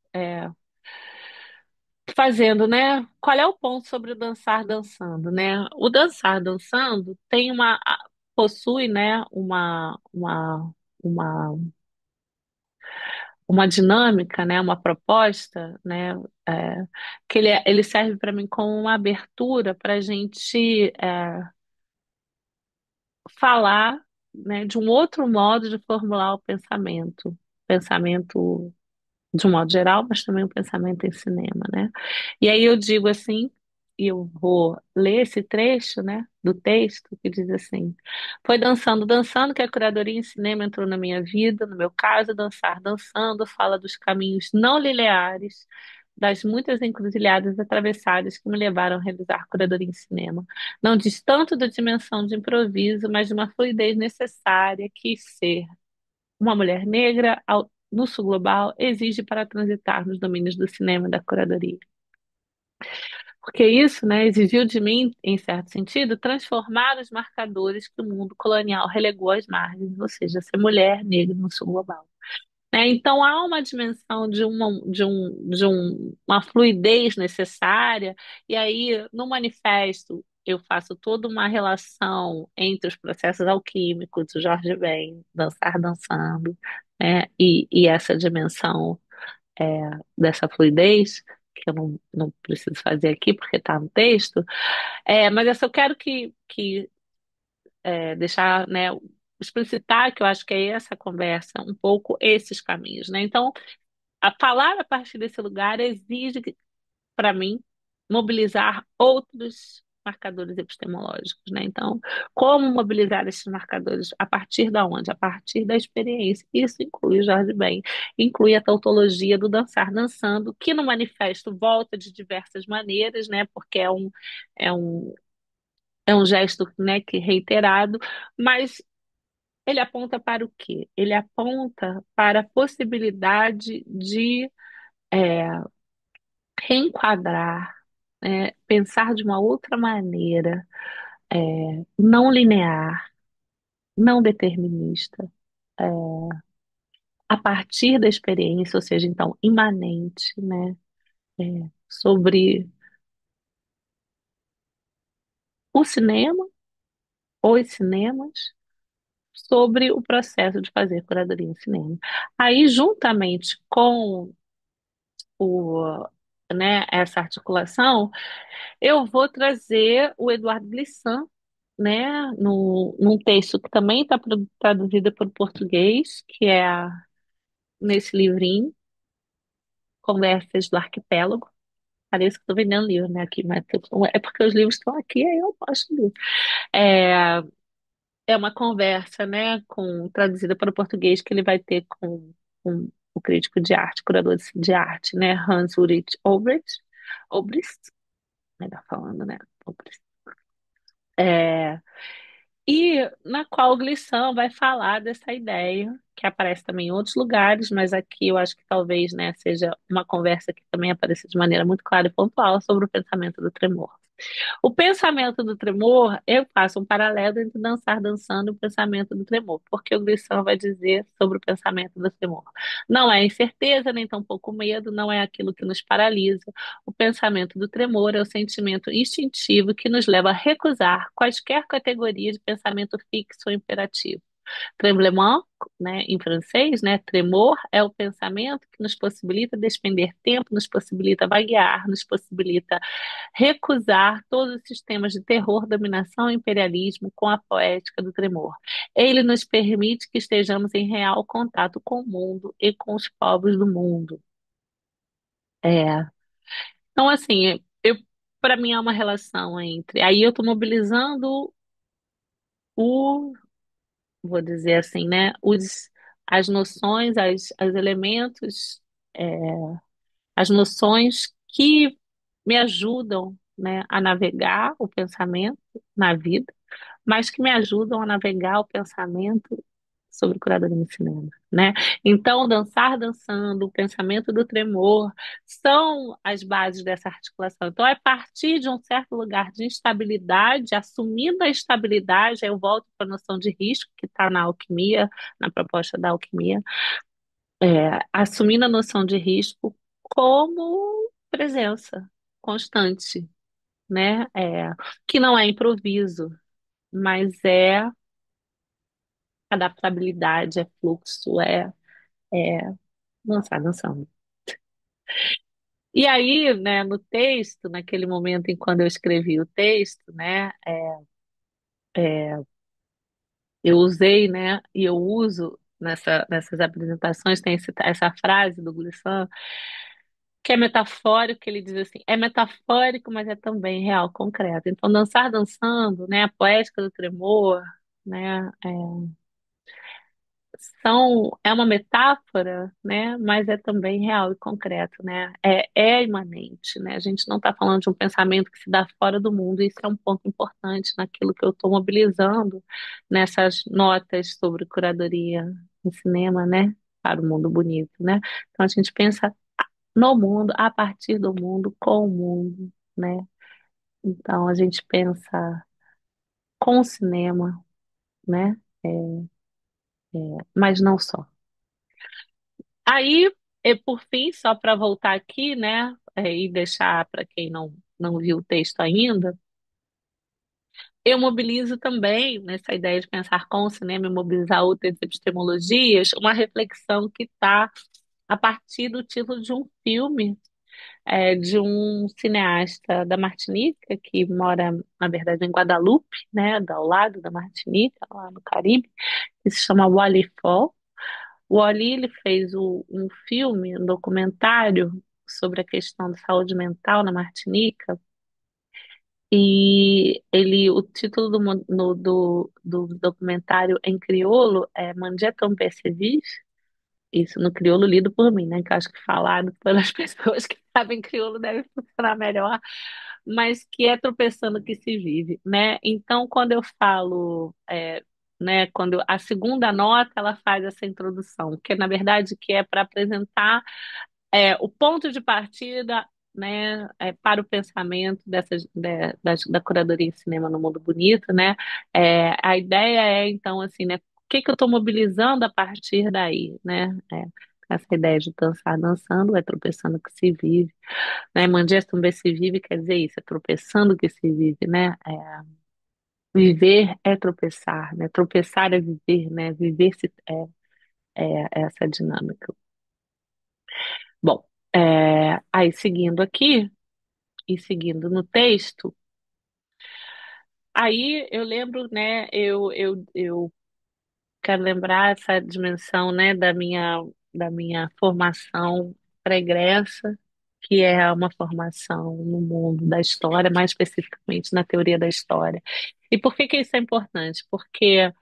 fazendo, né, qual é o ponto sobre o dançar dançando, né? O dançar dançando possui, né, uma, uma dinâmica, né, uma proposta, né, que ele serve para mim como uma abertura para a gente falar, né, de um outro modo de formular o pensamento de um modo geral, mas também o pensamento em cinema, né? E aí eu digo assim, e eu vou ler esse trecho, né, do texto que diz assim: foi dançando, dançando que a curadoria em cinema entrou na minha vida. No meu caso, dançar, dançando fala dos caminhos não lineares, das muitas encruzilhadas atravessadas que me levaram a realizar curadoria em cinema. Não diz tanto da dimensão de improviso, mas de uma fluidez necessária que ser uma mulher negra no sul global exige para transitar nos domínios do cinema e da curadoria. Porque isso, né, exigiu de mim, em certo sentido, transformar os marcadores que o mundo colonial relegou às margens, ou seja, ser mulher negra no sul global. Então há uma dimensão uma fluidez necessária, e aí no manifesto eu faço toda uma relação entre os processos alquímicos do Jorge Ben, dançar dançando, né, e essa dimensão dessa fluidez, que eu não preciso fazer aqui porque está no texto, mas eu só quero deixar, né, explicitar que eu acho que é essa conversa, um pouco esses caminhos, né? Então, a falar a partir desse lugar exige, para mim, mobilizar outros marcadores epistemológicos, né? Então, como mobilizar esses marcadores? A partir da onde? A partir da experiência. Isso inclui o Jorge Ben, inclui a tautologia do dançar dançando, que no manifesto volta de diversas maneiras, né? Porque é um, é um gesto, né, que reiterado, mas ele aponta para o quê? Ele aponta para a possibilidade de reenquadrar, pensar de uma outra maneira, não linear, não determinista, a partir da experiência, ou seja, então, imanente, né, sobre o cinema, os cinemas, sobre o processo de fazer curadoria em cinema. Aí, juntamente com né, essa articulação, eu vou trazer o Eduardo Glissant, né, no, num texto que também está traduzido para o português, que é nesse livrinho, Conversas do Arquipélago. Parece que estou vendendo livro, né, aqui, mas é porque os livros estão aqui, aí eu posto livro. É, é uma conversa, né, traduzida para o português que ele vai ter com o crítico de arte, curador de arte, né, Hans Ulrich Obrist, melhor falando, né, Obrist. É, e na qual o Glissant vai falar dessa ideia, que aparece também em outros lugares, mas aqui eu acho que talvez, né, seja uma conversa que também apareça de maneira muito clara e pontual sobre o pensamento do tremor. O pensamento do tremor, eu faço um paralelo entre dançar dançando e o pensamento do tremor, porque o Glissant vai dizer sobre o pensamento do tremor. Não é incerteza, nem tampouco medo, não é aquilo que nos paralisa. O pensamento do tremor é o sentimento instintivo que nos leva a recusar quaisquer categorias de pensamento fixo ou imperativo. Tremblement, né, em francês, né, tremor é o pensamento que nos possibilita despender tempo, nos possibilita vaguear, nos possibilita recusar todos os sistemas de terror, dominação e imperialismo com a poética do tremor. Ele nos permite que estejamos em real contato com o mundo e com os povos do mundo. É. Então, assim, para mim é uma relação entre. Aí eu estou mobilizando o, vou dizer assim, né, as noções, as elementos, as noções que me ajudam, né, a navegar o pensamento na vida, mas que me ajudam a navegar o pensamento sobre curadoria no cinema, né? Então, dançar dançando, o pensamento do tremor são as bases dessa articulação. Então, é a partir de um certo lugar de instabilidade, assumindo a estabilidade, aí eu volto para a noção de risco que está na alquimia, na proposta da alquimia, assumindo a noção de risco como presença constante, né? Que não é improviso, mas é adaptabilidade, é fluxo, é dançar dançando. E aí, né, no texto, naquele momento em quando eu escrevi o texto, né, eu usei, né, e eu uso nessas apresentações, tem essa frase do Glissant, que é metafórico, que ele diz assim, é metafórico, mas é também real, concreto. Então, dançar dançando, né, a poética do tremor, né, é uma metáfora, né? Mas é também real e concreto, né? É imanente, né? A gente não está falando de um pensamento que se dá fora do mundo. Isso é um ponto importante naquilo que eu estou mobilizando nessas notas sobre curadoria em cinema, né? Para o mundo bonito, né? Então a gente pensa no mundo, a partir do mundo, com o mundo, né? Então a gente pensa com o cinema, né? É, mas não só. Aí, por fim, só para voltar aqui, né, e deixar para quem não viu o texto ainda, eu mobilizo também, nessa ideia de pensar com o cinema e mobilizar outras epistemologias, uma reflexão que está a partir do título de um filme, de um cineasta da Martinica, que mora, na verdade, em Guadalupe, né, ao lado da Martinica, lá no Caribe, que se chama Wally Fall. O Oli, ele fez um filme, um documentário sobre a questão da saúde mental na Martinica, e o título do documentário em crioulo é Mandé Tom Percevis, isso no crioulo lido por mim, né? Que eu acho que falado pelas pessoas que sabem crioulo deve funcionar melhor, mas que é tropeçando que se vive, né? Então, quando eu falo, né, quando a segunda nota ela faz essa introdução, que na verdade que é para apresentar o ponto de partida, né, para o pensamento da curadoria em cinema no mundo bonito, né? A ideia é então assim, né? O que que eu estou mobilizando a partir daí, né? Essa ideia de dançar dançando é tropeçando que se vive, né? Mangesto também se vive quer dizer isso, é tropeçando que se vive, né? Viver é tropeçar, né? Tropeçar é viver, né? Viver é essa dinâmica. Bom. Aí, seguindo aqui, e seguindo no texto, aí eu lembro, né, eu quero lembrar essa dimensão, né, da minha formação pregressa, que é uma formação no mundo da história, mais especificamente na teoria da história. E por que que isso é importante? Porque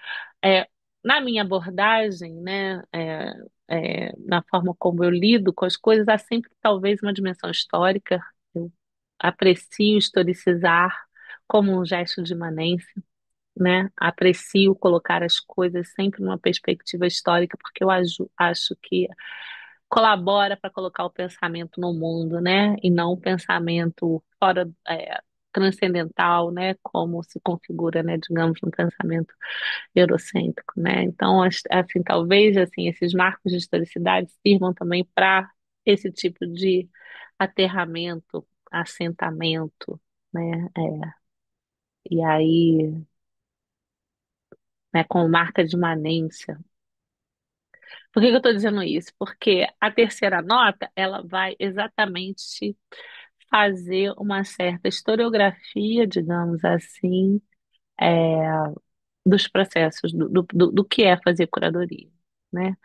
é, na minha abordagem, né, na forma como eu lido com as coisas, há sempre talvez uma dimensão histórica. Eu aprecio historicizar como um gesto de imanência, né? Aprecio colocar as coisas sempre numa perspectiva histórica, porque eu acho que colabora para colocar o pensamento no mundo, né? E não o pensamento fora, transcendental, né? Como se configura, né? Digamos, um pensamento eurocêntrico, né? Então, assim, talvez assim esses marcos de historicidade sirvam também para esse tipo de aterramento, assentamento, né? E aí, né, com marca de imanência. Por que que eu estou dizendo isso? Porque a terceira nota, ela vai exatamente fazer uma certa historiografia, digamos assim, é, dos processos, do que é fazer curadoria, né?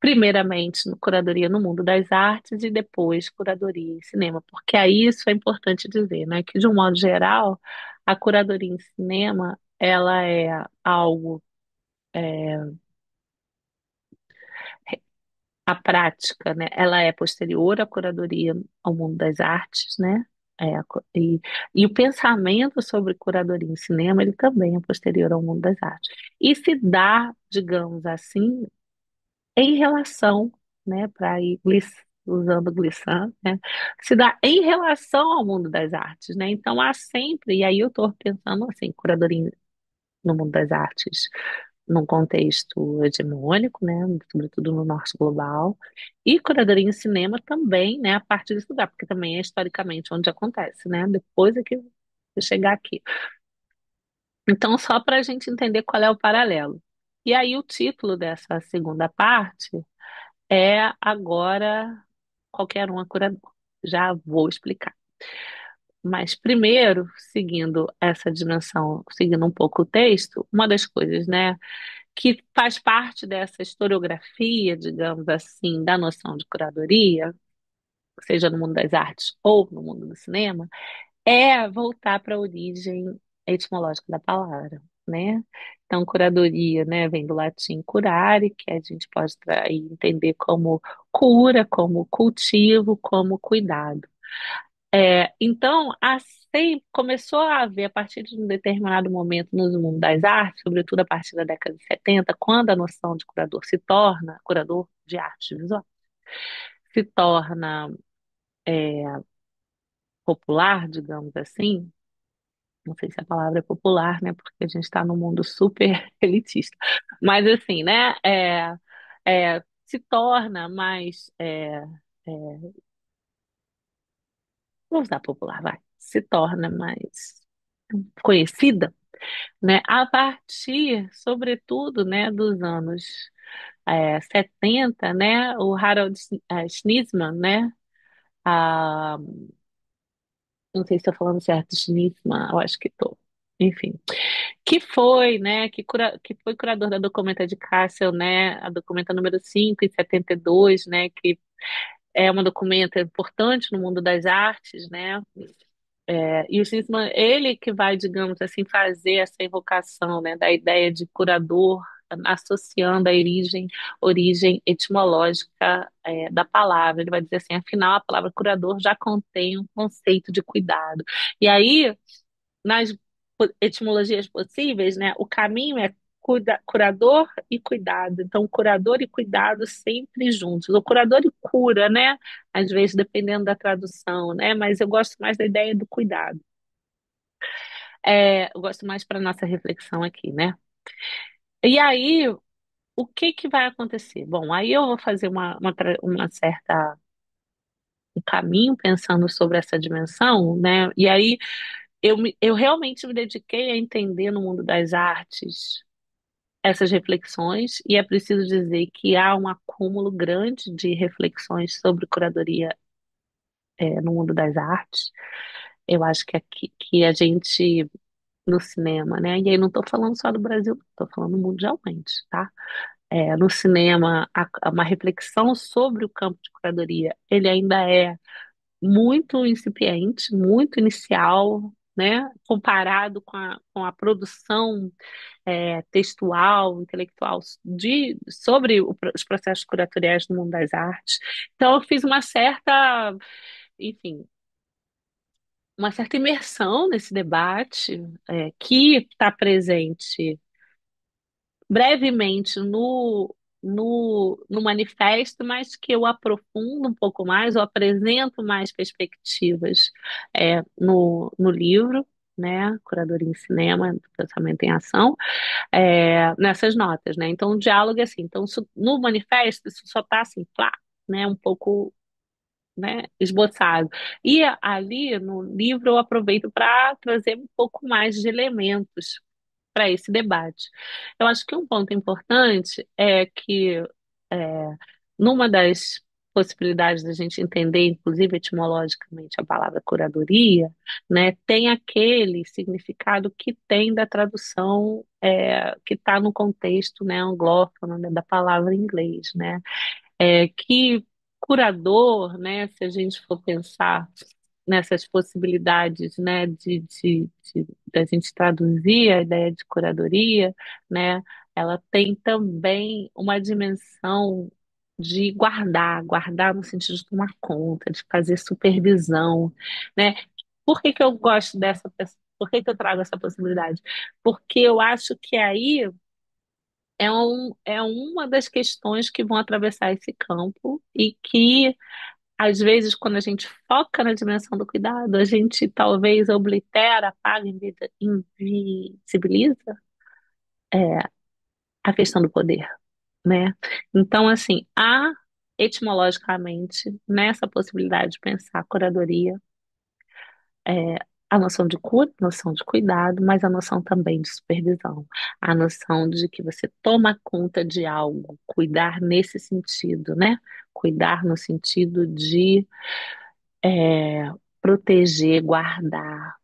Primeiramente, curadoria no mundo das artes e depois curadoria em cinema, porque aí isso é importante dizer, né? Que de um modo geral, a curadoria em cinema, ela é algo, a prática, né? Ela é posterior à curadoria ao mundo das artes, né? E o pensamento sobre curadoria em cinema, ele também é posterior ao mundo das artes. E se dá, digamos assim, em relação, né, para ir usando Glissant, né, se dá em relação ao mundo das artes, né? Então há sempre, e aí eu estou pensando assim, curadoria no mundo das artes, num contexto hegemônico, né, sobretudo no norte global, e curadoria em cinema também, né, a partir disso lugar, porque também é historicamente onde acontece, né? Depois é que eu chegar aqui. Então, só para a gente entender qual é o paralelo. E aí, o título dessa segunda parte é agora qualquer um é curador. Já vou explicar. Mas primeiro, seguindo essa dimensão, seguindo um pouco o texto, uma das coisas, né, que faz parte dessa historiografia, digamos assim, da noção de curadoria, seja no mundo das artes ou no mundo do cinema, é voltar para a origem etimológica da palavra, né? Então, curadoria, né, vem do latim curare, que a gente pode entender como cura, como cultivo, como cuidado. Então, assim, começou a haver, a partir de um determinado momento no mundo das artes, sobretudo a partir da década de 70, quando a noção de curador se torna, curador de arte visual, se torna popular, digamos assim, não sei se a palavra é popular, né? Porque a gente está num mundo super elitista. Mas assim, né? Se torna mais. Vamos usar popular, vai. Se torna mais conhecida, né? A partir, sobretudo, né, dos anos 70, né? O Harold Schnitzman, né? A, não sei se estou falando certo, Schnitzman, eu acho que estou. Enfim, que foi, né, que foi curador da Documenta de Kassel, né, a Documenta número 5 em 72, né, que é uma documenta importante no mundo das artes, né, e o Zinsman, ele que vai, digamos assim, fazer essa evocação, né, da ideia de curador, associando a origem etimológica, da palavra. Ele vai dizer assim, afinal, a palavra curador já contém um conceito de cuidado. E aí, nas etimologias possíveis, né, o caminho é curador e cuidado. Então, curador e cuidado sempre juntos. O curador e cura, né? Às vezes, dependendo da tradução, né? Mas eu gosto mais da ideia do cuidado. Eu gosto mais para nossa reflexão aqui, né? E aí, o que que vai acontecer? Bom, aí eu vou fazer uma certa um caminho pensando sobre essa dimensão, né? E aí eu realmente me dediquei a entender no mundo das artes essas reflexões, e é preciso dizer que há um acúmulo grande de reflexões sobre curadoria no mundo das artes. Eu acho que a gente, no cinema, né? E aí não estou falando só do Brasil, estou falando mundialmente, tá? No cinema, uma reflexão sobre o campo de curadoria, ele ainda é muito incipiente, muito inicial, né? Comparado com a produção textual, intelectual sobre os processos curatoriais no mundo das artes. Então, eu fiz uma certa, enfim, uma certa imersão nesse debate, que está presente brevemente no manifesto, mas que eu aprofundo um pouco mais, eu apresento mais perspectivas no livro, né? Curadoria em Cinema, Pensamento em Ação, nessas notas, né? Então, o diálogo é assim. Então, no manifesto, isso só está assim, plá, né? Um pouco, né, esboçado. E ali no livro eu aproveito para trazer um pouco mais de elementos para esse debate. Eu acho que um ponto importante é que é, numa das possibilidades da gente entender, inclusive etimologicamente, a palavra curadoria, né, tem aquele significado que tem da tradução que está no contexto, né, anglófono, né, da palavra em inglês, né, que curador, né, se a gente for pensar nessas possibilidades, né, da gente traduzir a ideia de curadoria, né, ela tem também uma dimensão de guardar no sentido de tomar conta, de fazer supervisão, né? Por que que eu gosto por que que eu trago essa possibilidade? Porque eu acho que aí é uma das questões que vão atravessar esse campo e que, às vezes, quando a gente foca na dimensão do cuidado, a gente talvez oblitera, apaga, invisibiliza a questão do poder, né? Então, assim, há etimologicamente nessa possibilidade de pensar a curadoria, é, a noção de cura, a noção de cuidado, mas a noção também de supervisão, a noção de que você toma conta de algo, cuidar nesse sentido, né? Cuidar no sentido de proteger, guardar,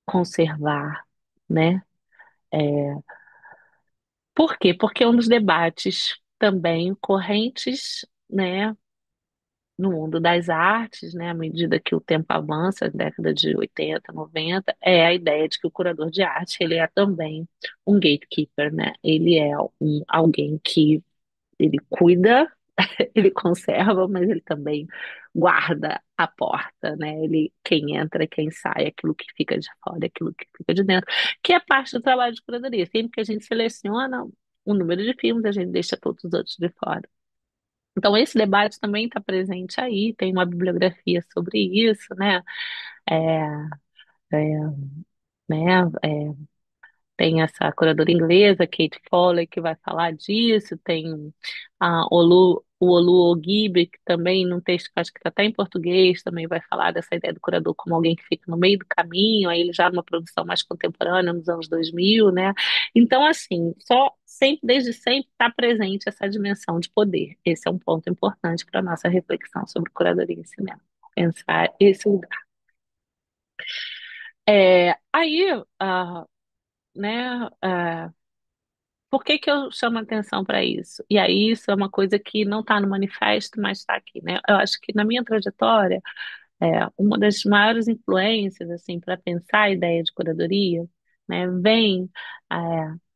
conservar, né? Por quê? Porque é um dos debates também correntes, né, no mundo das artes, né, à medida que o tempo avança, década de 80, 90, é a ideia de que o curador de arte, ele é também um gatekeeper, né? Ele é alguém que ele cuida, ele conserva, mas ele também guarda a porta, né? Ele, quem entra, quem sai, aquilo que fica de fora, aquilo que fica de dentro, que é parte do trabalho de curadoria. Sempre que a gente seleciona um número de filmes, a gente deixa todos os outros de fora. Então, esse debate também está presente aí, tem uma bibliografia sobre isso, né? É, é, né? Tem essa curadora inglesa, Kate Foley, que vai falar disso, tem o Olu Ogibe, que também, num texto que acho que está até em português, também vai falar dessa ideia do curador como alguém que fica no meio do caminho, aí ele já numa produção mais contemporânea, nos anos 2000, né? Então, assim, desde sempre está presente essa dimensão de poder. Esse é um ponto importante para a nossa reflexão sobre curadoria em cinema. Pensar esse lugar. Aí, né? Por que que eu chamo atenção para isso? E aí, isso é uma coisa que não está no manifesto, mas está aqui, né? Eu acho que na minha trajetória, uma das maiores influências, assim, para pensar a ideia de curadoria, né, vem é,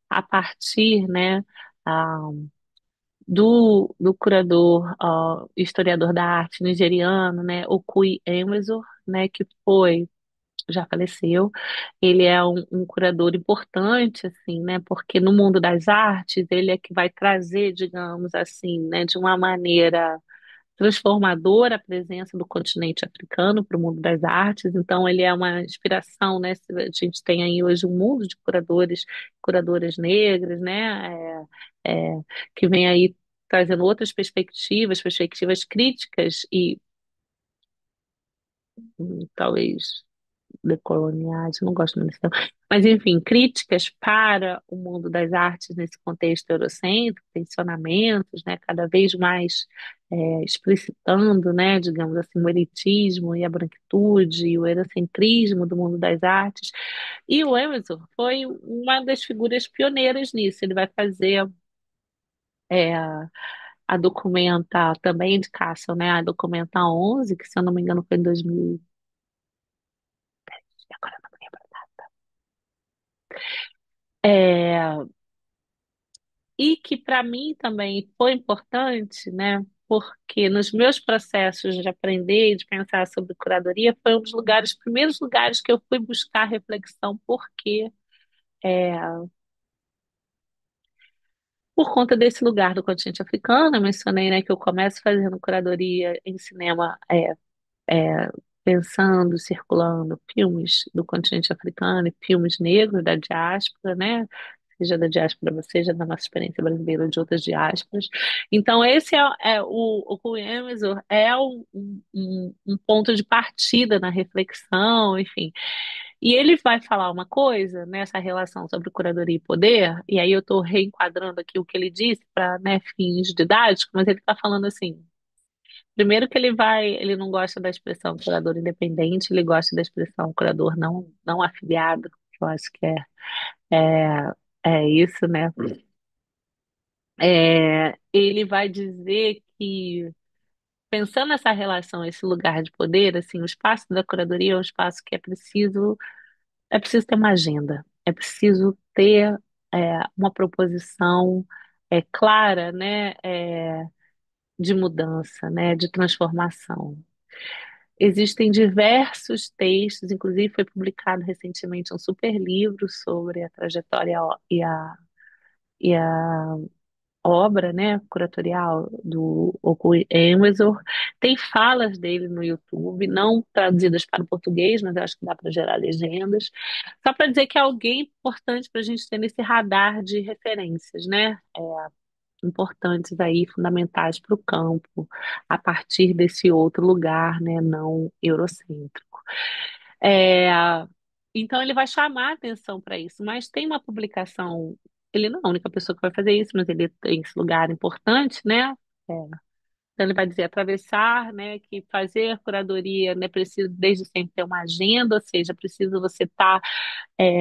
a partir, né, ah, do curador, historiador da arte nigeriano, né, Okui Emezor, né, que foi já faleceu. Ele é um curador importante, assim, né? Porque no mundo das artes ele é que vai trazer, digamos assim, né, de uma maneira transformadora a presença do continente africano para o mundo das artes. Então ele é uma inspiração, né? A gente tem aí hoje um mundo de curadores, curadoras negras, né? Que vem aí trazendo outras perspectivas, perspectivas críticas e talvez decoloniais, não gosto muito desse termo, mas enfim, críticas para o mundo das artes nesse contexto eurocêntrico, tensionamentos, né, cada vez mais explicitando, né, digamos assim, o elitismo e a branquitude e o eurocentrismo do mundo das artes. E o Emerson foi uma das figuras pioneiras nisso. Ele vai fazer é, a Documenta, também de Castle, né, a Documenta 11, que se eu não me engano foi em 2000, agora eu não me lembro. É, e que para mim também foi importante, né? Porque nos meus processos de aprender e de pensar sobre curadoria foi um dos lugares, primeiros lugares que eu fui buscar reflexão, porque é, por conta desse lugar do continente africano, eu mencionei, né, que eu começo fazendo curadoria em cinema, pensando, circulando filmes do continente africano e filmes negros da diáspora, né? Seja da diáspora, seja da nossa experiência brasileira ou de outras diásporas. Então, esse o Rui Emerson é um ponto de partida na reflexão, enfim. E ele vai falar uma coisa nessa relação sobre curadoria e poder, e aí eu estou reenquadrando aqui o que ele disse para, né, fins didáticos, mas ele está falando assim. Primeiro que ele não gosta da expressão curador independente, ele gosta da expressão curador não afiliado, que eu acho que é, é isso, né? Ele vai dizer que, pensando nessa relação, esse lugar de poder, assim, o espaço da curadoria é um espaço que é preciso ter uma agenda, é preciso ter uma proposição clara, né, de mudança, né, de transformação. Existem diversos textos, inclusive foi publicado recentemente um super livro sobre a trajetória e a obra, né, curatorial do Okui Emerson. Tem falas dele no YouTube, não traduzidas para o português, mas eu acho que dá para gerar legendas. Só para dizer que é alguém importante para a gente ter nesse radar de referências, né? Importantes aí, fundamentais para o campo, a partir desse outro lugar, né, não eurocêntrico. É, então ele vai chamar a atenção para isso, mas tem uma publicação, ele não é a única pessoa que vai fazer isso, mas ele tem esse lugar importante, né? É, então ele vai dizer atravessar, né, que fazer curadoria, né, precisa desde sempre ter uma agenda, ou seja, precisa você estar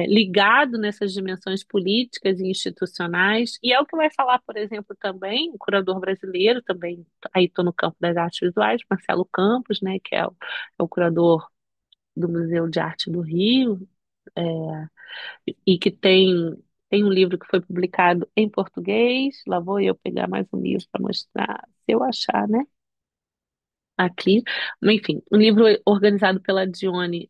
ligado nessas dimensões políticas e institucionais, e é o que vai falar, por exemplo, também o curador brasileiro, também aí estou no campo das artes visuais, Marcelo Campos, né, que é o curador do Museu de Arte do Rio, é, e que tem um livro que foi publicado em português. Lá vou eu pegar mais um livro para mostrar, se eu achar, né? Aqui. Enfim, um livro organizado pela Diane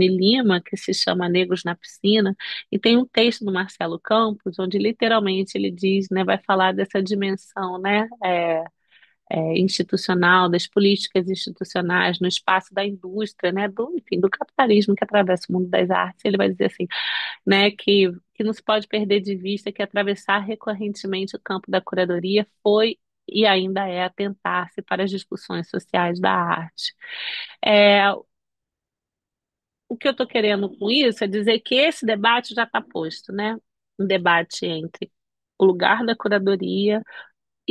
Lima, que se chama Negros na Piscina, e tem um texto do Marcelo Campos, onde literalmente ele diz, né, vai falar dessa dimensão, né? Institucional, das políticas institucionais, no espaço da indústria, né, enfim, do capitalismo que atravessa o mundo das artes. Ele vai dizer assim, né, que não se pode perder de vista que atravessar recorrentemente o campo da curadoria foi e ainda é atentar-se para as discussões sociais da arte. É, o que eu estou querendo com isso é dizer que esse debate já está posto, né? Um debate entre o lugar da curadoria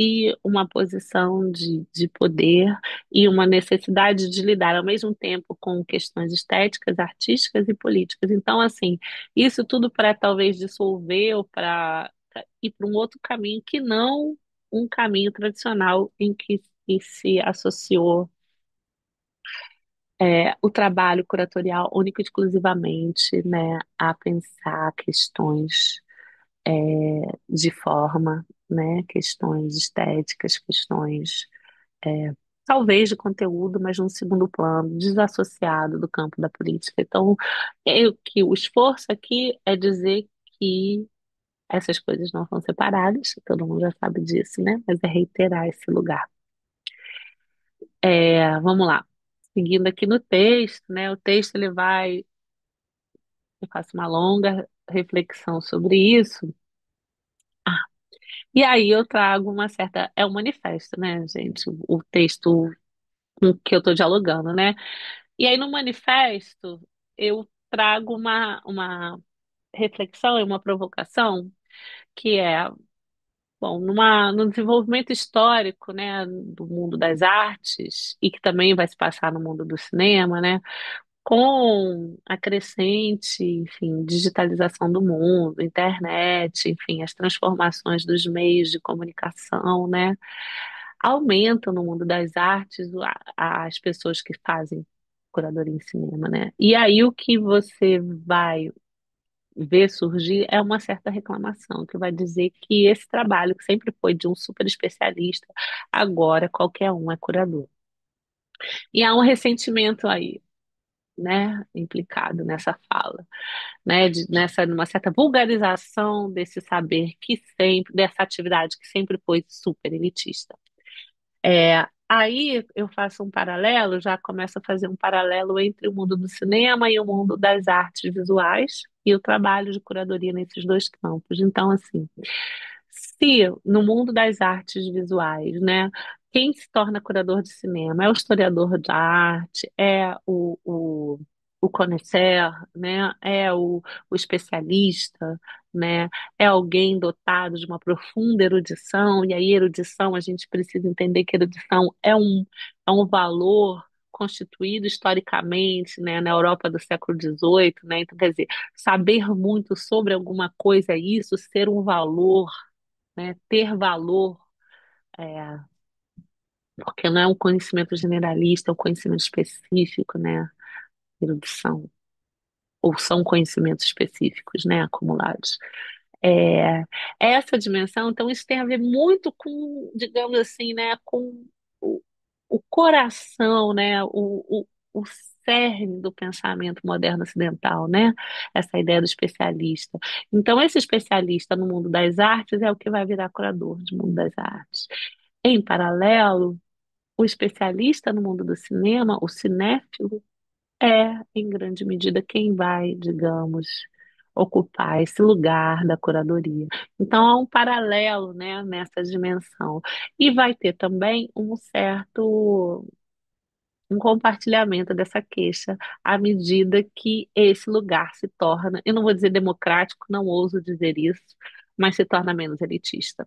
e uma posição de poder e uma necessidade de lidar ao mesmo tempo com questões estéticas, artísticas e políticas. Então, assim, isso tudo para talvez dissolver ou para ir para um outro caminho que não um caminho tradicional em que se associou o trabalho curatorial único e exclusivamente, né, a pensar questões de forma, né? Questões estéticas, questões talvez de conteúdo, mas num segundo plano, desassociado do campo da política. Então, que o esforço aqui é dizer que essas coisas não são separadas, todo mundo já sabe disso, né? Mas é reiterar esse lugar. Vamos lá. Seguindo aqui no texto, né? O texto ele vai, eu faço uma longa reflexão sobre isso. Ah, e aí eu trago uma certa, é um manifesto, né, gente? O texto com que eu estou dialogando, né? E aí no manifesto eu trago uma reflexão e uma provocação que é, bom, no desenvolvimento histórico, né, do mundo das artes e que também vai se passar no mundo do cinema, né, com a crescente, enfim, digitalização do mundo, internet, enfim, as transformações dos meios de comunicação, né, aumentam no mundo das artes as pessoas que fazem curadoria em cinema, né? E aí o que você vai ver surgir é uma certa reclamação, que vai dizer que esse trabalho, que sempre foi de um super especialista, agora qualquer um é curador. E há um ressentimento aí, né, implicado nessa fala, né, numa certa vulgarização desse saber que sempre, dessa atividade que sempre foi super elitista. Aí eu faço um paralelo, já começo a fazer um paralelo entre o mundo do cinema e o mundo das artes visuais e o trabalho de curadoria nesses dois campos. Então, assim, se no mundo das artes visuais, né, quem se torna curador de cinema é o historiador de arte, é o connoisseur, né, é o especialista, né, é alguém dotado de uma profunda erudição, e aí erudição, a gente precisa entender que erudição é um valor constituído historicamente, né, na Europa do século XVIII, né, então, quer dizer, saber muito sobre alguma coisa é isso, ser um valor, né, ter valor, é, porque não é um conhecimento generalista, é um conhecimento específico, né, erudição, ou são conhecimentos específicos, né, acumulados. É, essa dimensão, então, isso tem a ver muito com, digamos assim, né, com o, o coração, né, o cerne do pensamento moderno ocidental, né, essa ideia do especialista. Então, esse especialista no mundo das artes é o que vai virar curador do mundo das artes. Em paralelo, o especialista no mundo do cinema, o cinéfilo, é, em grande medida, quem vai, digamos, ocupar esse lugar da curadoria. Então, há um paralelo, né, nessa dimensão. E vai ter também um compartilhamento dessa queixa à medida que esse lugar se torna, eu não vou dizer democrático, não ouso dizer isso, mas se torna menos elitista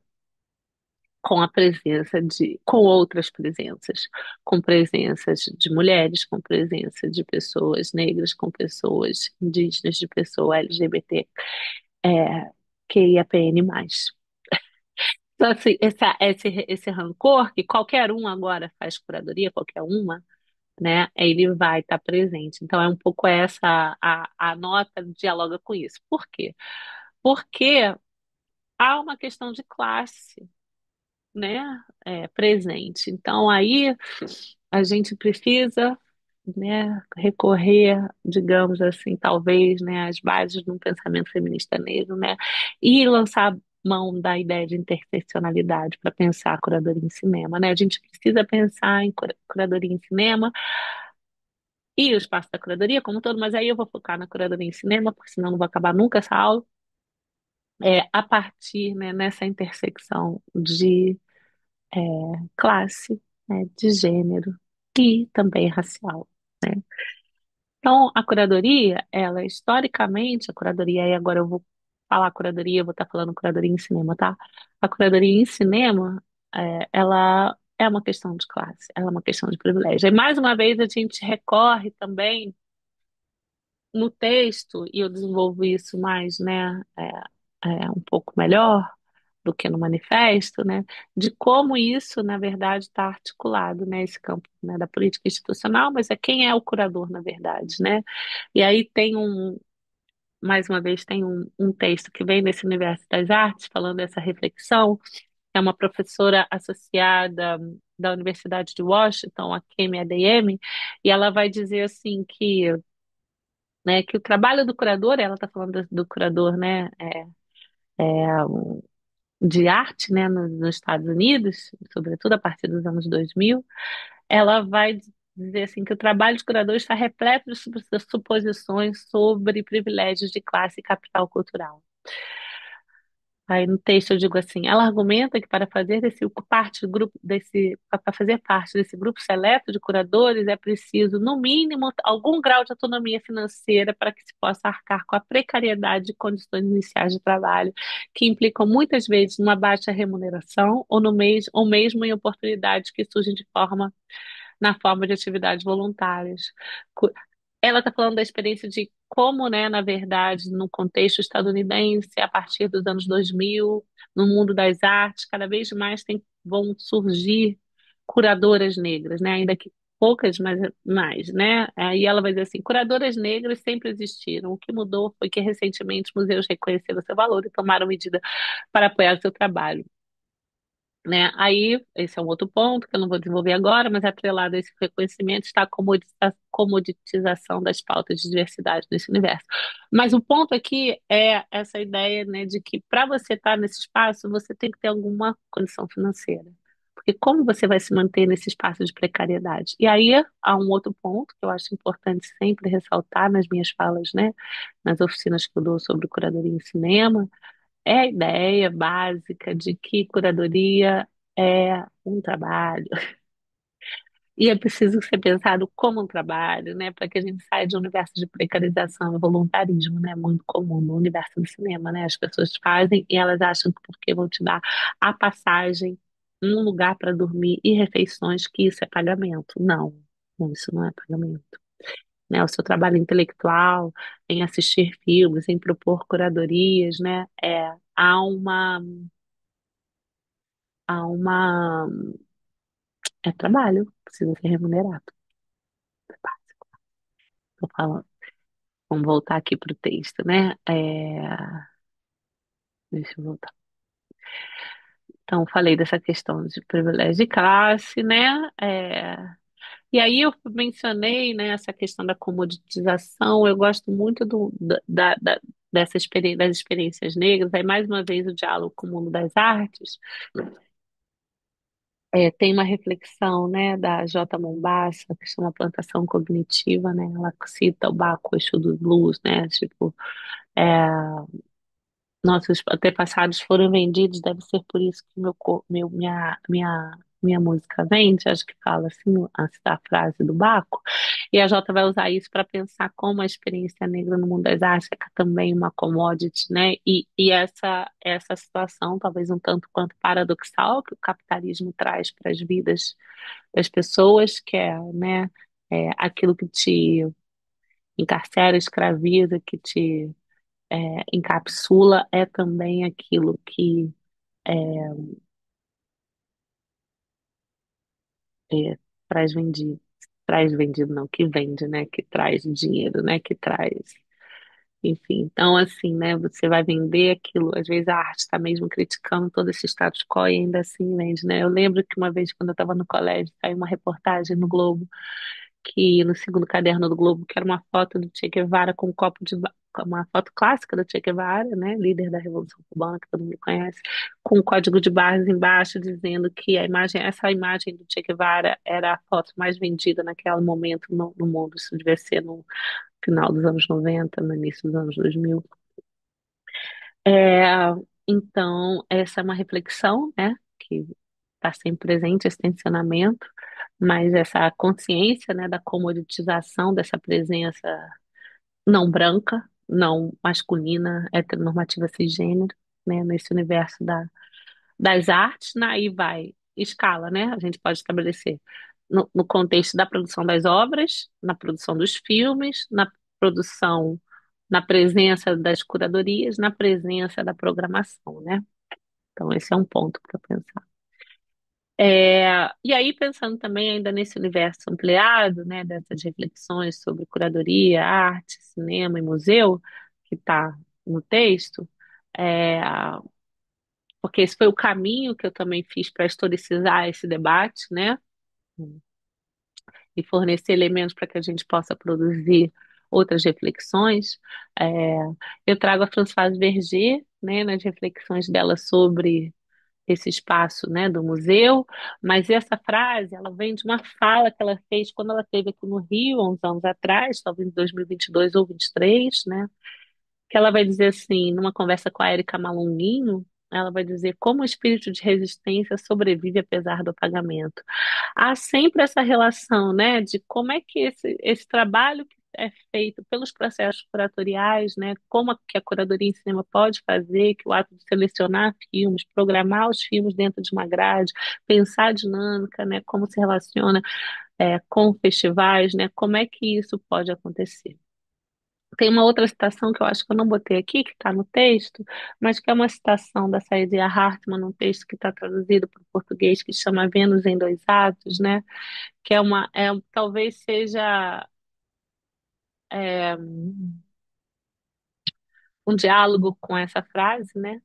com a presença com outras presenças, com presenças de mulheres, com presença de pessoas negras, com pessoas indígenas, de pessoa LGBT, QIAPN+. Então, assim, esse rancor, que qualquer um agora faz curadoria, qualquer uma, né, ele vai estar presente. Então, é um pouco essa, a nota dialoga com isso. Por quê? Porque há uma questão de classe, né, presente. Então, aí a gente precisa, né, recorrer, digamos assim, talvez, né, às bases de um pensamento feminista negro, né, e lançar mão da ideia de interseccionalidade para pensar a curadoria em cinema, né? A gente precisa pensar em curadoria em cinema e o espaço da curadoria como um todo, mas aí eu vou focar na curadoria em cinema, porque senão não vou acabar nunca essa aula, a partir, né, nessa intersecção de é, classe, né, de gênero e também racial, né? Então, a curadoria, ela historicamente, a curadoria, e agora eu vou falar curadoria, eu vou estar falando curadoria em cinema, tá? A curadoria em cinema, ela é uma questão de classe, ela é uma questão de privilégio. E mais uma vez a gente recorre também no texto, e eu desenvolvo isso mais, né, um pouco melhor do que no manifesto, né, de como isso, na verdade, está articulado, né, esse campo, né, da política institucional, mas é quem é o curador, na verdade, né? E aí mais uma vez, tem um texto que vem desse universo das artes, falando dessa reflexão, é uma professora associada da Universidade de Washington, a Kemi Adeyemi, e ela vai dizer assim que, né, que o trabalho do curador, ela está falando do curador, né, de arte, né, nos Estados Unidos, sobretudo a partir dos anos 2000, ela vai dizer assim que o trabalho de curador está repleto de suposições sobre privilégios de classe e capital cultural. Aí no texto eu digo assim, ela argumenta que para fazer para fazer parte desse grupo seleto de curadores é preciso, no mínimo, algum grau de autonomia financeira para que se possa arcar com a precariedade de condições iniciais de trabalho, que implicam muitas vezes uma baixa remuneração ou no mês, ou mesmo em oportunidades que surgem na forma de atividades voluntárias. Cu- Ela está falando da experiência de como, né, na verdade, no contexto estadunidense, a partir dos anos 2000, no mundo das artes, cada vez mais vão surgir curadoras negras, né, ainda que poucas, mas mais, né? Aí ela vai dizer assim, curadoras negras sempre existiram. O que mudou foi que recentemente os museus reconheceram seu valor e tomaram medida para apoiar o seu trabalho, né? Aí, esse é um outro ponto que eu não vou desenvolver agora, mas atrelado a esse reconhecimento está a comoditização das pautas de diversidade nesse universo. Mas o ponto aqui é essa ideia, né, de que para você estar nesse espaço, você tem que ter alguma condição financeira. Porque como você vai se manter nesse espaço de precariedade? E aí há um outro ponto que eu acho importante sempre ressaltar nas minhas falas, né, nas oficinas que eu dou sobre curadoria em cinema, é a ideia básica de que curadoria é um trabalho. E é preciso ser pensado como um trabalho, né? Para que a gente saia de um universo de precarização e voluntarismo, né? Muito comum no universo do cinema, né? As pessoas fazem e elas acham que porque vão te dar a passagem, um lugar para dormir e refeições, que isso é pagamento. Não, não, isso não é pagamento. Né? O seu trabalho intelectual, em assistir filmes, em propor curadorias, né? Há uma. É trabalho, precisa ser remunerado. Tô falando. Vamos voltar aqui para o texto, né? Deixa eu voltar. Então, falei dessa questão de privilégio de classe, né? E aí eu mencionei, né, essa questão da comoditização. Eu gosto muito das experiências negras. Aí, mais uma vez, o diálogo com o mundo das artes. Tem uma reflexão, né, da J. Mombassa, que chama Plantação Cognitiva, né? Ela cita o Baco Exu do Blues, né? Tipo, é, nossos antepassados foram vendidos, deve ser por isso que minha música vende, acho que fala assim, a frase do Baco. E a Jota vai usar isso para pensar como a experiência negra no mundo das artes é também uma commodity, né? E essa situação, talvez um tanto quanto paradoxal, que o capitalismo traz para as vidas das pessoas, que é, né, aquilo que te encarcera, escraviza, que te encapsula, é também aquilo que é, é, traz vendido não, que vende, né? Que traz dinheiro, né? Que traz, enfim. Então, assim, né? Você vai vender aquilo. Às vezes a arte está mesmo criticando todo esse status quo e ainda assim vende, né? Eu lembro que uma vez, quando eu estava no colégio, saiu uma reportagem no Globo que no segundo caderno do Globo, que era uma foto do Che Guevara com um uma foto clássica do Che Guevara, né, líder da Revolução Cubana, que todo mundo conhece, com um código de barras embaixo dizendo que essa imagem do Che Guevara era a foto mais vendida naquele momento no mundo. Isso devia ser no final dos anos 90, no início dos anos 2000. É, então, essa é uma reflexão, né, que está sempre presente, esse tensionamento, mas essa consciência, né, da comoditização dessa presença não branca, não masculina, heteronormativa cisgênero, né, nesse universo das artes, né, aí vai escala, né, a gente pode estabelecer no contexto da produção das obras, na produção dos filmes, na produção, na presença das curadorias, na presença da programação, né? Então, esse é um ponto para pensar. E aí, pensando também ainda nesse universo ampliado, né, dessas reflexões sobre curadoria, arte, cinema e museu, que está no texto, é, porque esse foi o caminho que eu também fiz para historicizar esse debate, né, e fornecer elementos para que a gente possa produzir outras reflexões. É, eu trago a Françoise Verger, né, nas reflexões dela sobre esse espaço, né, do museu, mas essa frase, ela vem de uma fala que ela fez quando ela esteve aqui no Rio, há uns anos atrás, talvez em 2022 ou 2023, né, que ela vai dizer assim, numa conversa com a Érica Malunguinho, ela vai dizer como o espírito de resistência sobrevive apesar do apagamento. Há sempre essa relação, né, de como é que esse trabalho que é feito pelos processos curatoriais, né, como que a curadoria em cinema pode fazer, que o ato de selecionar filmes, programar os filmes dentro de uma grade, pensar a dinâmica, né, como se relaciona com festivais, né, como é que isso pode acontecer. Tem uma outra citação que eu acho que eu não botei aqui, que está no texto, mas que é uma citação da Saidiya Hartmann, num texto que está traduzido para o português, que chama Vênus em Dois Atos, né? Que talvez seja é, um diálogo com essa frase, né?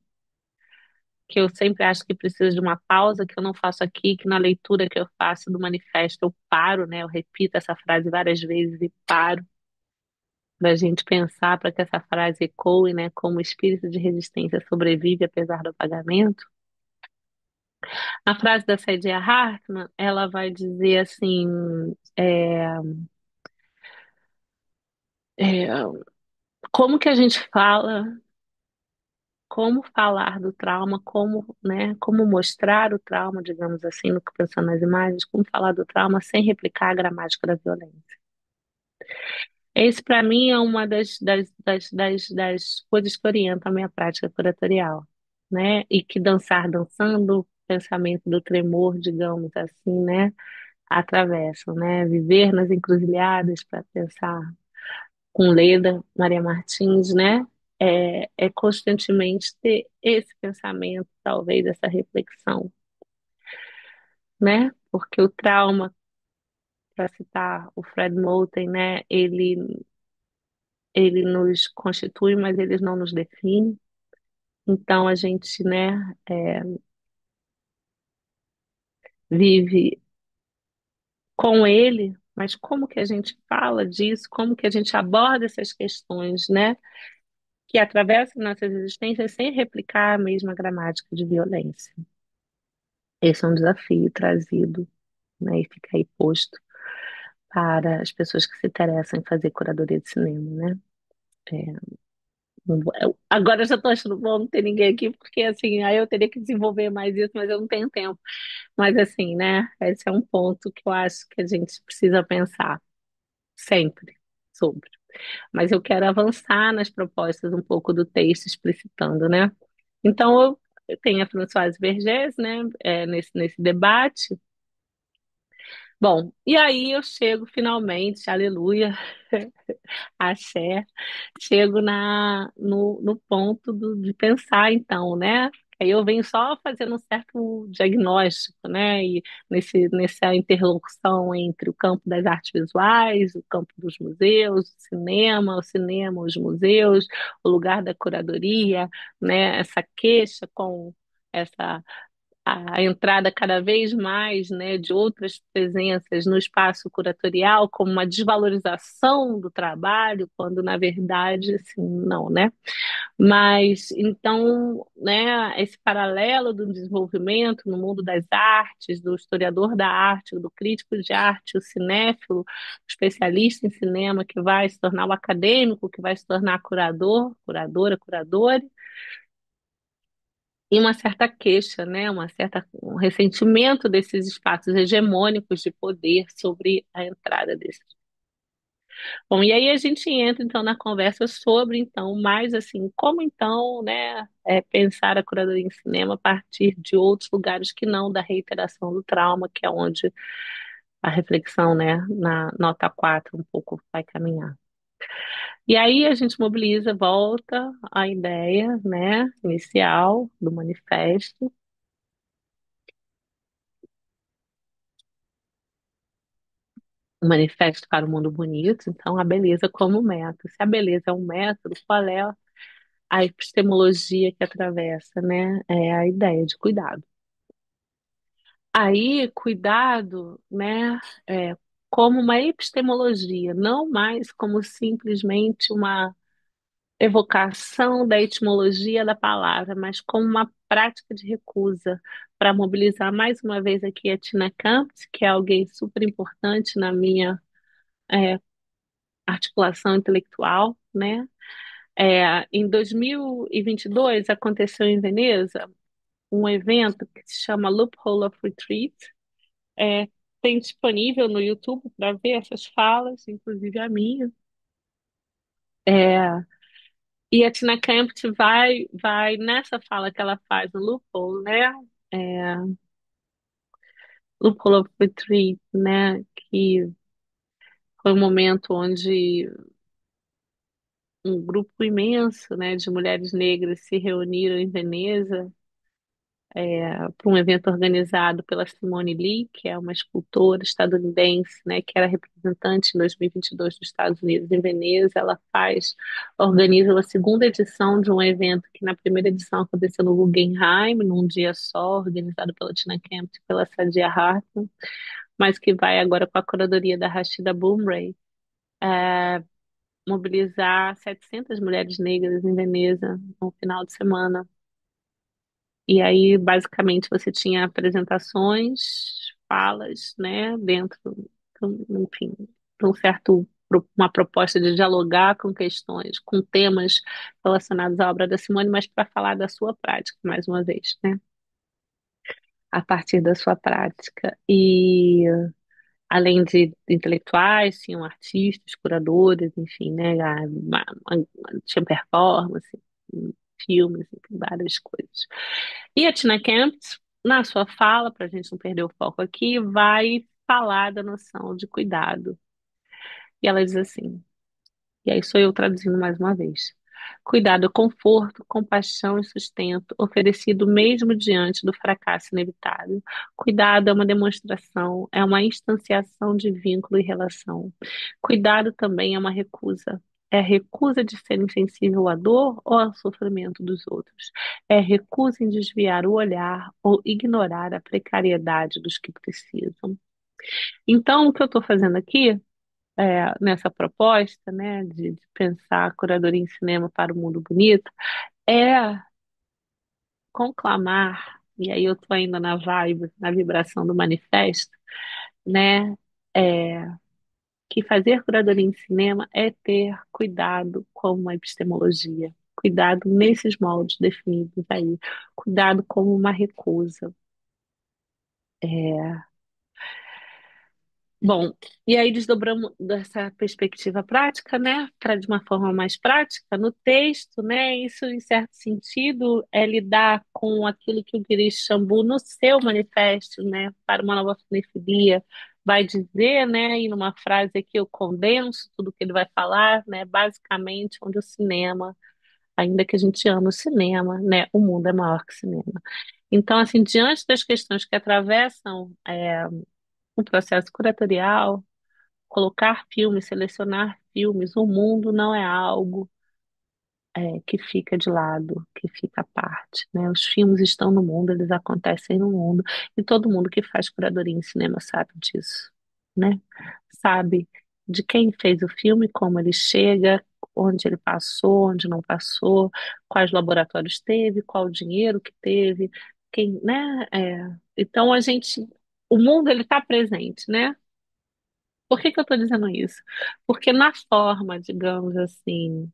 Que eu sempre acho que precisa de uma pausa, que eu não faço aqui, que na leitura que eu faço do manifesto eu paro, né? Eu repito essa frase várias vezes e paro para a gente pensar, para que essa frase ecoe, né? Como o espírito de resistência sobrevive apesar do apagamento. A frase da Saidiya Hartmann, ela vai dizer assim, é, é, como que a gente fala, como falar do trauma, como, né, como mostrar o trauma, digamos assim, no que pensando nas imagens, como falar do trauma sem replicar a gramática da violência. Esse, para mim, é uma das coisas que orientam a minha prática curatorial, né? E que dançar dançando, o pensamento do tremor, digamos assim, né? Atravessam, né? Viver nas encruzilhadas para pensar com Leda, Maria Martins, né? É constantemente ter esse pensamento, talvez essa reflexão, né? Porque o trauma, para citar o Fred Moten, né? Ele nos constitui, mas ele não nos define. Então a gente, né? Vive com ele. Mas como que a gente fala disso? Como que a gente aborda essas questões, né? Que atravessam nossas existências sem replicar a mesma gramática de violência. Esse é um desafio trazido, né, e fica aí posto para as pessoas que se interessam em fazer curadoria de cinema, né? É, agora eu já estou achando bom não ter ninguém aqui, porque assim, aí eu teria que desenvolver mais isso, mas eu não tenho tempo. Mas assim, né? Esse é um ponto que eu acho que a gente precisa pensar sempre sobre. Mas eu quero avançar nas propostas um pouco do texto explicitando, né? Então, eu tenho a Françoise Vergès, né, nesse debate. Bom, e aí eu chego finalmente, aleluia, axé, chego no ponto de pensar, então, né? Aí eu venho só fazendo um certo diagnóstico, né? E nessa interlocução entre o campo das artes visuais, o campo dos museus, o cinema, os museus, o lugar da curadoria, né? Essa queixa com essa a entrada cada vez mais, né, de outras presenças no espaço curatorial como uma desvalorização do trabalho, quando na verdade, assim, não, né? Mas então, né, esse paralelo do desenvolvimento no mundo das artes, do historiador da arte, do crítico de arte, o cinéfilo, o especialista em cinema que vai se tornar o acadêmico, que vai se tornar curador, curadora, curador, e uma certa queixa, né, um ressentimento desses espaços hegemônicos de poder sobre a entrada desses. Bom, e aí a gente entra então na conversa sobre então mais assim como então, né, pensar a curadoria em cinema a partir de outros lugares que não da reiteração do trauma, que é onde a reflexão, né, na nota 4 um pouco vai caminhar. E aí a gente mobiliza, volta à ideia, né, inicial do manifesto. O manifesto para o mundo bonito, então a beleza como método. Se a beleza é um método, qual é a epistemologia que atravessa, né? É a ideia de cuidado. Aí, cuidado, né? Como uma epistemologia, não mais como simplesmente uma evocação da etimologia da palavra, mas como uma prática de recusa para mobilizar mais uma vez aqui a Tina Campos, que é alguém super importante na minha é, articulação intelectual, né? Em 2022 aconteceu em Veneza um evento que se chama Loophole of Retreat. É, tem disponível no YouTube para ver essas falas, inclusive a minha. É, e a Tina Kempt vai nessa fala que ela faz no Loophole, né? É, Loophole of Retreat, né? Que foi um momento onde um grupo imenso, né, de mulheres negras se reuniram em Veneza para um evento organizado pela Simone Lee, que é uma escultora estadunidense, né, que era representante em 2022 dos Estados Unidos em Veneza. Organiza a segunda edição de um evento que na primeira edição aconteceu no Guggenheim, num dia só, organizado pela Tina Kempt e pela Saidiya Hartman, mas que vai agora com a curadoria da Rashida Bumray, mobilizar 700 mulheres negras em Veneza no final de semana. E aí, basicamente, você tinha apresentações, falas, né, dentro, enfim, de uma proposta de dialogar com questões, com temas relacionados à obra da Simone, mas para falar da sua prática, mais uma vez, né, a partir da sua prática. E além de intelectuais, tinham artistas, curadores, enfim, né, tinha performance, filmes, enfim, várias coisas. E a Tina Kempt, na sua fala, para a gente não perder o foco aqui, vai falar da noção de cuidado. E ela diz assim, e aí sou eu traduzindo mais uma vez. Cuidado é conforto, compaixão e sustento, oferecido mesmo diante do fracasso inevitável. Cuidado é uma demonstração, é uma instanciação de vínculo e relação. Cuidado também é uma recusa. É recusa de ser insensível à dor ou ao sofrimento dos outros. É recusa em desviar o olhar ou ignorar a precariedade dos que precisam. Então, o que eu estou fazendo aqui nessa proposta, né, de pensar a curadoria em cinema para o mundo bonito, é conclamar, e aí eu estou ainda na vibe, na vibração do manifesto, né, é, que fazer curadoria em cinema é ter cuidado com uma epistemologia, cuidado nesses moldes definidos aí, cuidado como uma recusa. É, Bom, e aí desdobramos dessa perspectiva prática, né, para de uma forma mais prática, no texto, né, isso em certo sentido é lidar com aquilo que o Girish Shambu no seu manifesto, né, para uma nova cinefilia vai dizer, né, e numa frase aqui eu condenso tudo que ele vai falar, né, basicamente onde o cinema, ainda que a gente ama o cinema, né, o mundo é maior que o cinema. Então, assim, diante das questões que atravessam um processo curatorial, colocar filmes, selecionar filmes, o mundo não é algo que fica de lado, que fica à parte, né? Os filmes estão no mundo, eles acontecem no mundo, e todo mundo que faz curadoria em cinema sabe disso, né? Sabe de quem fez o filme, como ele chega, onde ele passou, onde não passou, quais laboratórios teve, qual o dinheiro que teve, quem, né? Então o mundo ele está presente, né? Por que que eu estou dizendo isso? Porque na forma, digamos assim,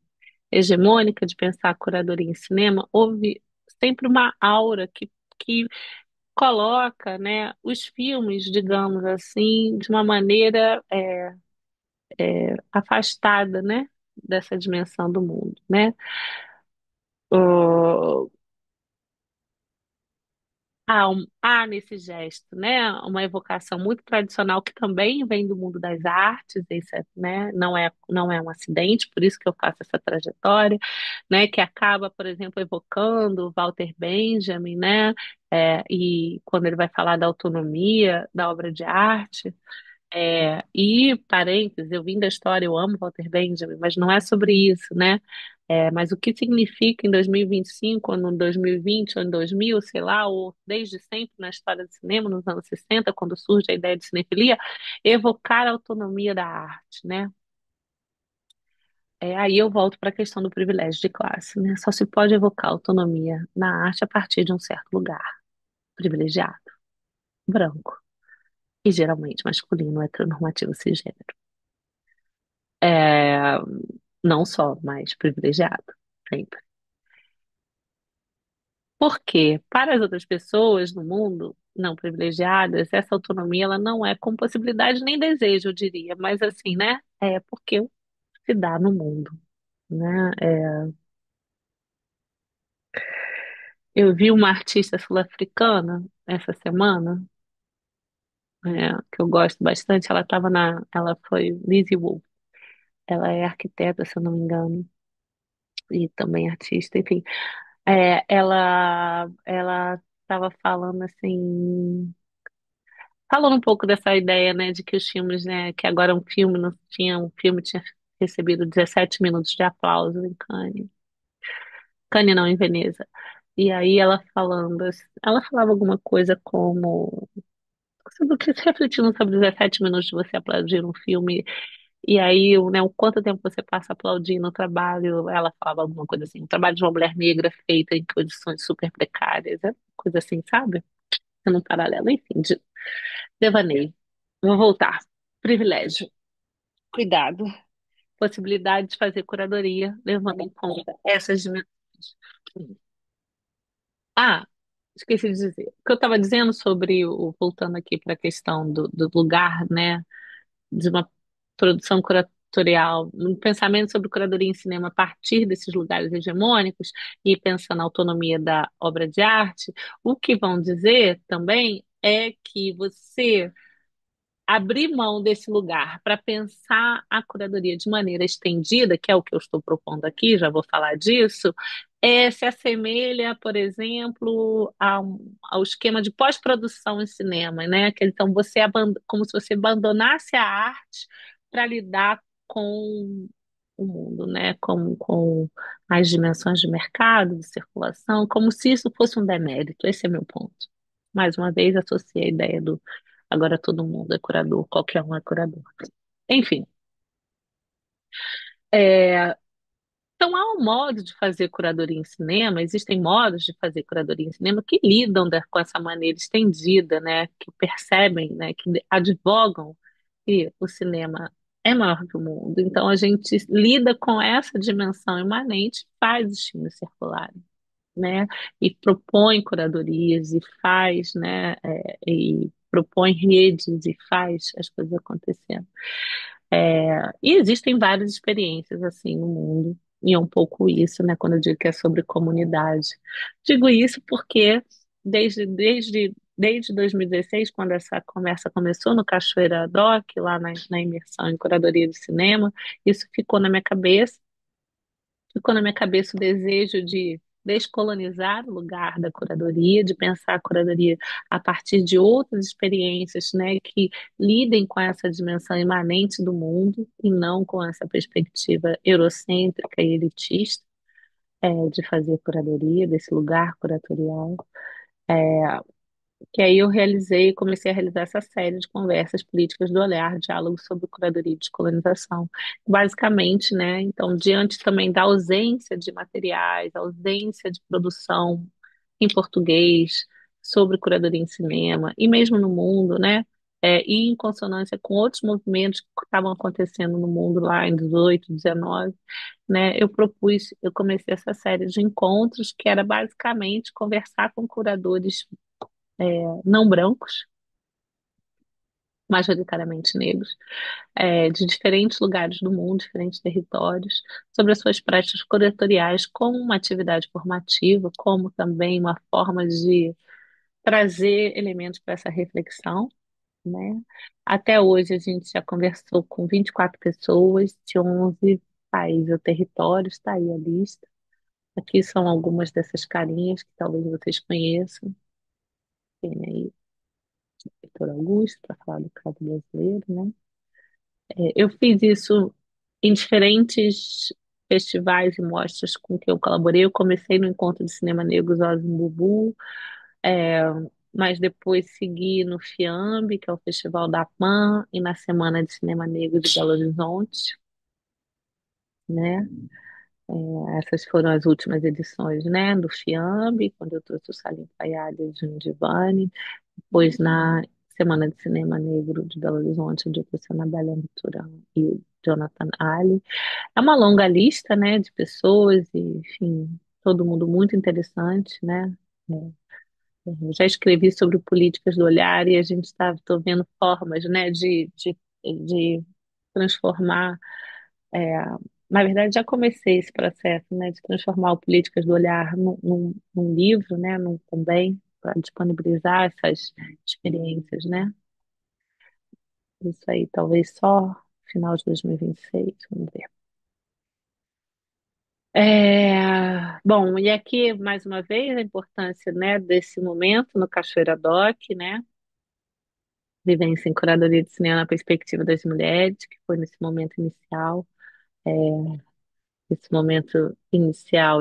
hegemônica de pensar a curadoria em cinema, houve sempre uma aura que coloca, né, os filmes, digamos assim, de uma maneira afastada, né, dessa dimensão do mundo, né? Há nesse gesto, né, uma evocação muito tradicional que também vem do mundo das artes, isso né, não é um acidente, por isso que eu faço essa trajetória, né, que acaba, por exemplo, evocando Walter Benjamin, né, e quando ele vai falar da autonomia da obra de arte, e, parênteses, eu vim da história, eu amo Walter Benjamin, mas não é sobre isso, né? Mas o que significa em 2025, ou no 2020, ou em 2000, sei lá, ou desde sempre na história do cinema, nos anos 60, quando surge a ideia de cinefilia, evocar a autonomia da arte, né? Aí eu volto para a questão do privilégio de classe, né? Só se pode evocar autonomia na arte a partir de um certo lugar privilegiado, branco, e geralmente masculino, heteronormativo, cisgênero. É, Não só, mas privilegiado, sempre. Porque para as outras pessoas no mundo não privilegiadas, essa autonomia ela não é com possibilidade nem desejo, eu diria, mas assim, né? É porque se dá no mundo, né? Eu vi uma artista sul-africana essa semana, que eu gosto bastante. Ela foi Lizzie Wu. Ela é arquiteta, se eu não me engano, e também artista, enfim. Ela estava falando assim, falando um pouco dessa ideia, né, de que os filmes, né, que agora um filme tinha recebido 17 minutos de aplauso em Cannes. Cannes não, em Veneza. E aí ela falava alguma coisa como sobre o que refletindo sobre 17 minutos de você aplaudir um filme. E aí, o quanto tempo você passa aplaudindo o trabalho, ela falava alguma coisa assim, o trabalho de uma mulher negra feita em condições super precárias, coisa assim, sabe? Sendo um paralelo, enfim, devaneio. Vou voltar. Privilégio, cuidado, possibilidade de fazer curadoria, levando em conta essas dimensões. Ah, esqueci de dizer. O que eu estava dizendo sobre voltando aqui para a questão do lugar, né? De uma produção curatorial, um pensamento sobre curadoria em cinema a partir desses lugares hegemônicos e pensando na autonomia da obra de arte, o que vão dizer também é que você abrir mão desse lugar para pensar a curadoria de maneira estendida, que é o que eu estou propondo aqui, já vou falar disso, se assemelha, por exemplo, ao esquema de pós-produção em cinema, né? Que então como se você abandonasse a arte para lidar com o mundo, né? Com as dimensões de mercado, de circulação, como se isso fosse um demérito. Esse é meu ponto. Mais uma vez, associei a ideia do agora todo mundo é curador, qualquer um é curador. Enfim, é, então há um modo de fazer curadoria em cinema, existem modos de fazer curadoria em cinema que lidam com essa maneira estendida, né, que percebem, né, que advogam que o cinema é maior que o mundo. Então a gente lida com essa dimensão imanente, e faz os filmes circularem, né, e propõe curadorias e faz, né, e propõe redes e faz as coisas acontecerem. E existem várias experiências assim no mundo, e é um pouco isso, né, quando eu digo que é sobre comunidade. Digo isso porque desde 2016, quando essa conversa começou no Cachoeira Doc, lá na imersão em curadoria de cinema, isso ficou na minha cabeça o desejo de descolonizar o lugar da curadoria, de pensar a curadoria a partir de outras experiências, né, que lidem com essa dimensão imanente do mundo e não com essa perspectiva eurocêntrica e elitista, de fazer curadoria, desse lugar curatorial. Que aí comecei a realizar essa série de conversas políticas do olhar, diálogos sobre curadoria e descolonização. Basicamente, né, então, diante também da ausência de materiais, ausência de produção em português sobre curadoria em cinema, e mesmo no mundo, né, e em consonância com outros movimentos que estavam acontecendo no mundo lá em 18, 19, né, eu comecei essa série de encontros que era basicamente conversar com curadores não brancos, majoritariamente negros, de diferentes lugares do mundo, diferentes territórios, sobre as suas práticas curatoriais como uma atividade formativa, como também uma forma de trazer elementos para essa reflexão, né? Até hoje a gente já conversou com 24 pessoas de 11 países ou territórios, está aí a lista. Aqui são algumas dessas carinhas que talvez vocês conheçam. Tem aí Vitor Augusto, para falar do caso brasileiro, né? Eu fiz isso em diferentes festivais e mostras com que eu colaborei. Eu comecei no Encontro de Cinema Negro Osmo Bubu, é, mas depois segui no FIAMB, que é o Festival da PAN, e na Semana de Cinema Negro de Belo Horizonte, né? Essas foram as últimas edições, né, do FIAMB, quando eu trouxe o Salim Fayyad e o Júnior Divani, depois na Semana de Cinema Negro de Belo Horizonte, onde eu trouxe a Anabela Muturão e o Jonathan Ali. É uma longa lista, né, de pessoas, e, enfim, todo mundo muito interessante, né? É, eu já escrevi sobre políticas do olhar e a gente está vendo formas, né, de transformar. é, Na verdade, já comecei esse processo, né, de transformar o Políticas do Olhar num livro, né, também, para disponibilizar essas experiências, né? Isso aí, talvez só final de 2026, vamos ver. Bom, e aqui, mais uma vez, a importância, né, desse momento no Cachoeira Doc, né? Vivência em Curadoria de Cinema na Perspectiva das Mulheres, que foi nesse momento inicial, é, esse momento inicial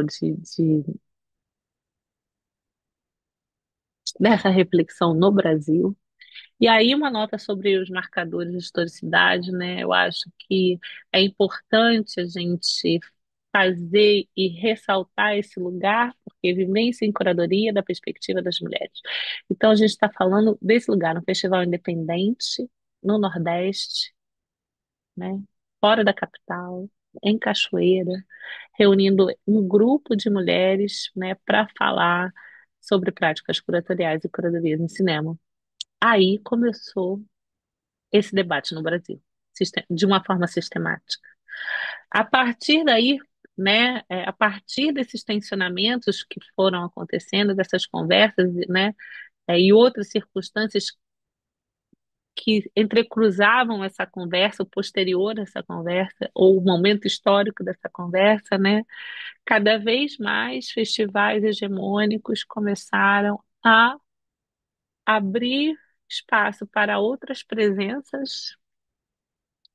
dessa reflexão no Brasil. E aí, uma nota sobre os marcadores de historicidade, né? Eu acho que é importante a gente fazer e ressaltar esse lugar, porque vivência em curadoria da perspectiva das mulheres. Então, a gente está falando desse lugar, um festival independente, no Nordeste, né? Fora da capital, em Cachoeira, reunindo um grupo de mulheres, né, para falar sobre práticas curatoriais e curadorias em cinema. Aí começou esse debate no Brasil, de uma forma sistemática. A partir daí, né, a partir desses tensionamentos que foram acontecendo, dessas conversas, né, e outras circunstâncias que entrecruzavam essa conversa, o posterior a essa conversa, ou o momento histórico dessa conversa, né, cada vez mais festivais hegemônicos começaram a abrir espaço para outras presenças,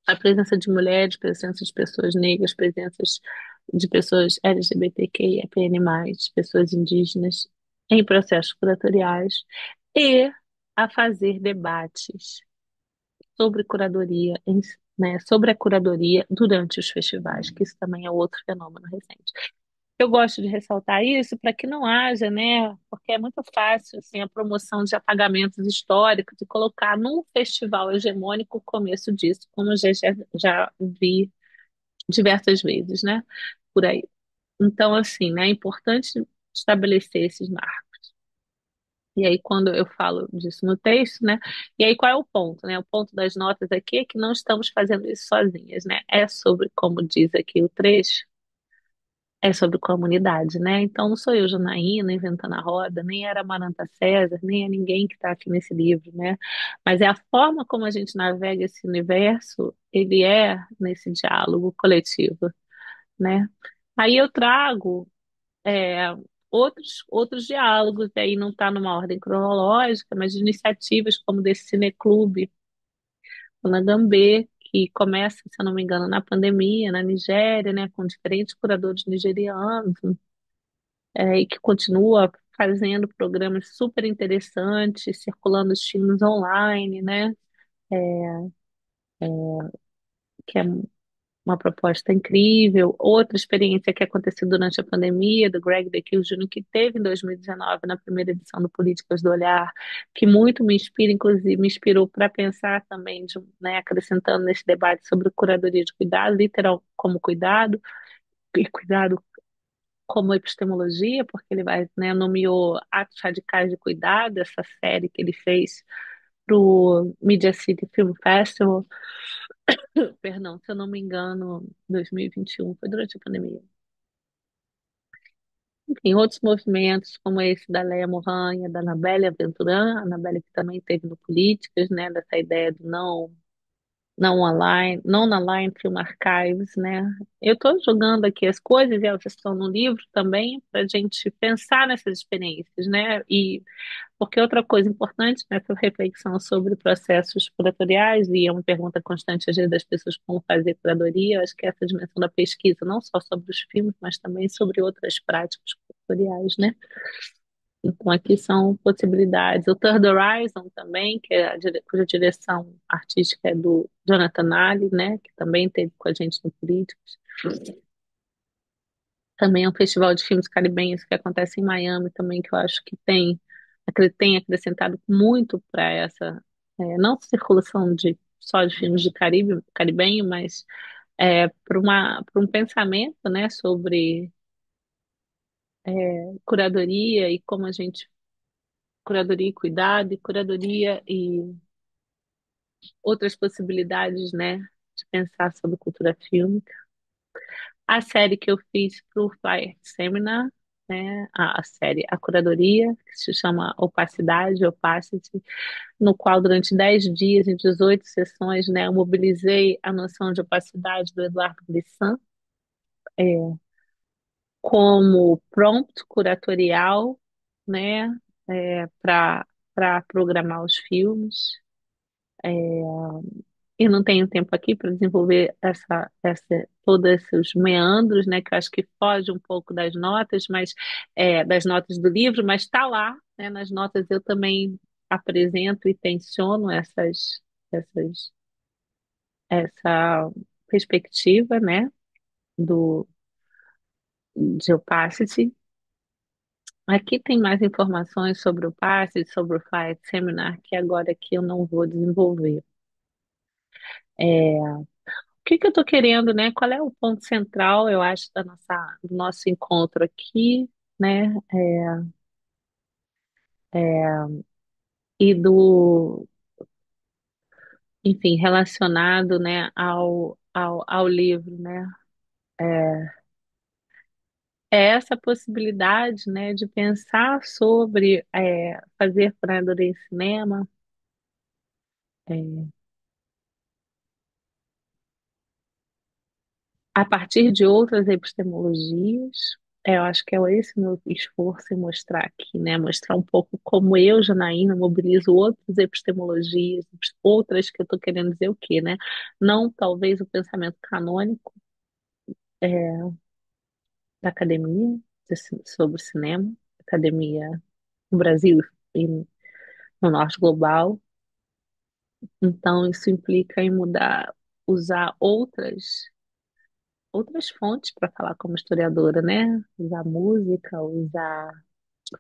a presença de mulheres, presença de pessoas negras, presenças de pessoas LGBTQIAPN+, pessoas indígenas em processos curatoriais e a fazer debates sobre curadoria, né, sobre a curadoria durante os festivais, que isso também é outro fenômeno recente. Eu gosto de ressaltar isso para que não haja, né, porque é muito fácil assim, a promoção de apagamentos históricos, de colocar num festival hegemônico o começo disso, como eu já vi diversas vezes, né, por aí. Então, assim, né, é importante estabelecer esses marcos. E aí, quando eu falo disso no texto, né? E aí, qual é o ponto, né? O ponto das notas aqui é que não estamos fazendo isso sozinhas, né? É sobre, como diz aqui o trecho, é sobre comunidade, né? Então, não sou eu, Janaína, inventando a roda, nem era Maranta César, nem é ninguém que está aqui nesse livro, né? Mas é a forma como a gente navega esse universo, ele é nesse diálogo coletivo, né? Aí eu trago é, outros diálogos, aí não está numa ordem cronológica, mas de iniciativas como desse Cineclube, na Gambê, que começa, se eu não me engano, na pandemia, na Nigéria, né, com diferentes curadores nigerianos, e que continua fazendo programas super interessantes, circulando os filmes online, né, que é uma proposta incrível. Outra experiência que aconteceu durante a pandemia, do Greg DeKill Jr., que teve em 2019, na primeira edição do Políticas do Olhar, que muito me inspira, inclusive me inspirou para pensar também, né, acrescentando nesse debate sobre curadoria de cuidado, literal como cuidado, e cuidado como epistemologia, porque ele vai, né, nomeou Atos Radicais de Cuidado, essa série que ele fez para o Media City Film Festival, perdão, se eu não me engano, 2021, foi durante a pandemia. Enfim, outros movimentos, como esse da Leia Morranha, da Anabelle Aventuran, a Anabelle que também teve no Políticas, né, dessa ideia do não online, não online film archives, né? Eu estou jogando aqui as coisas e elas estão no livro também para a gente pensar nessas experiências, né? E porque outra coisa importante nessa reflexão sobre processos curatoriais, e é uma pergunta constante às vezes das pessoas como fazer curadoria, eu acho que é essa dimensão da pesquisa, não só sobre os filmes, mas também sobre outras práticas curatoriais, né? Então, aqui são possibilidades. O Third Horizon também, que é cuja direção artística é do Jonathan Ali, né, que também esteve com a gente no Políticos. Também é um festival de filmes caribenhos que acontece em Miami também, que eu acho que tem acrescentado muito para essa, não circulação só de filmes de caribenho, mas para um pensamento, né, sobre curadoria e como a gente curadoria e cuidado, e curadoria e outras possibilidades, né, de pensar sobre cultura fílmica. A série que eu fiz para o Flyer Seminar, né, a série, a curadoria, que se chama Opacidade, Opacity, no qual durante 10 dias, em 18 sessões, né, eu mobilizei a noção de opacidade do Eduardo Blissan, é, como prompt curatorial, né, para programar os filmes. Eu não tenho tempo aqui para desenvolver todos esses meandros, né, que eu acho que foge um pouco das notas, mas das notas do livro, mas está lá, né, nas notas eu também apresento e tensiono essas, essa perspectiva, né, do de opacity. Aqui tem mais informações sobre o opacity, sobre o Flight Seminar, que agora aqui eu não vou desenvolver. O que que eu estou querendo, né? Qual é o ponto central, eu acho, do nosso encontro aqui, né? E enfim, relacionado, né, ao livro, né? É essa possibilidade, né, de pensar sobre fazer curadoria em cinema, é, a partir de outras epistemologias. Eu acho que é esse meu esforço em mostrar aqui, né? Mostrar um pouco como eu, Janaína, mobilizo outras epistemologias, outras que eu estou querendo dizer o quê, né? Não talvez o pensamento canônico é, da academia sobre cinema, academia no Brasil e no norte global. Então, isso implica em mudar, usar outras fontes para falar como historiadora, né? Usar música, usar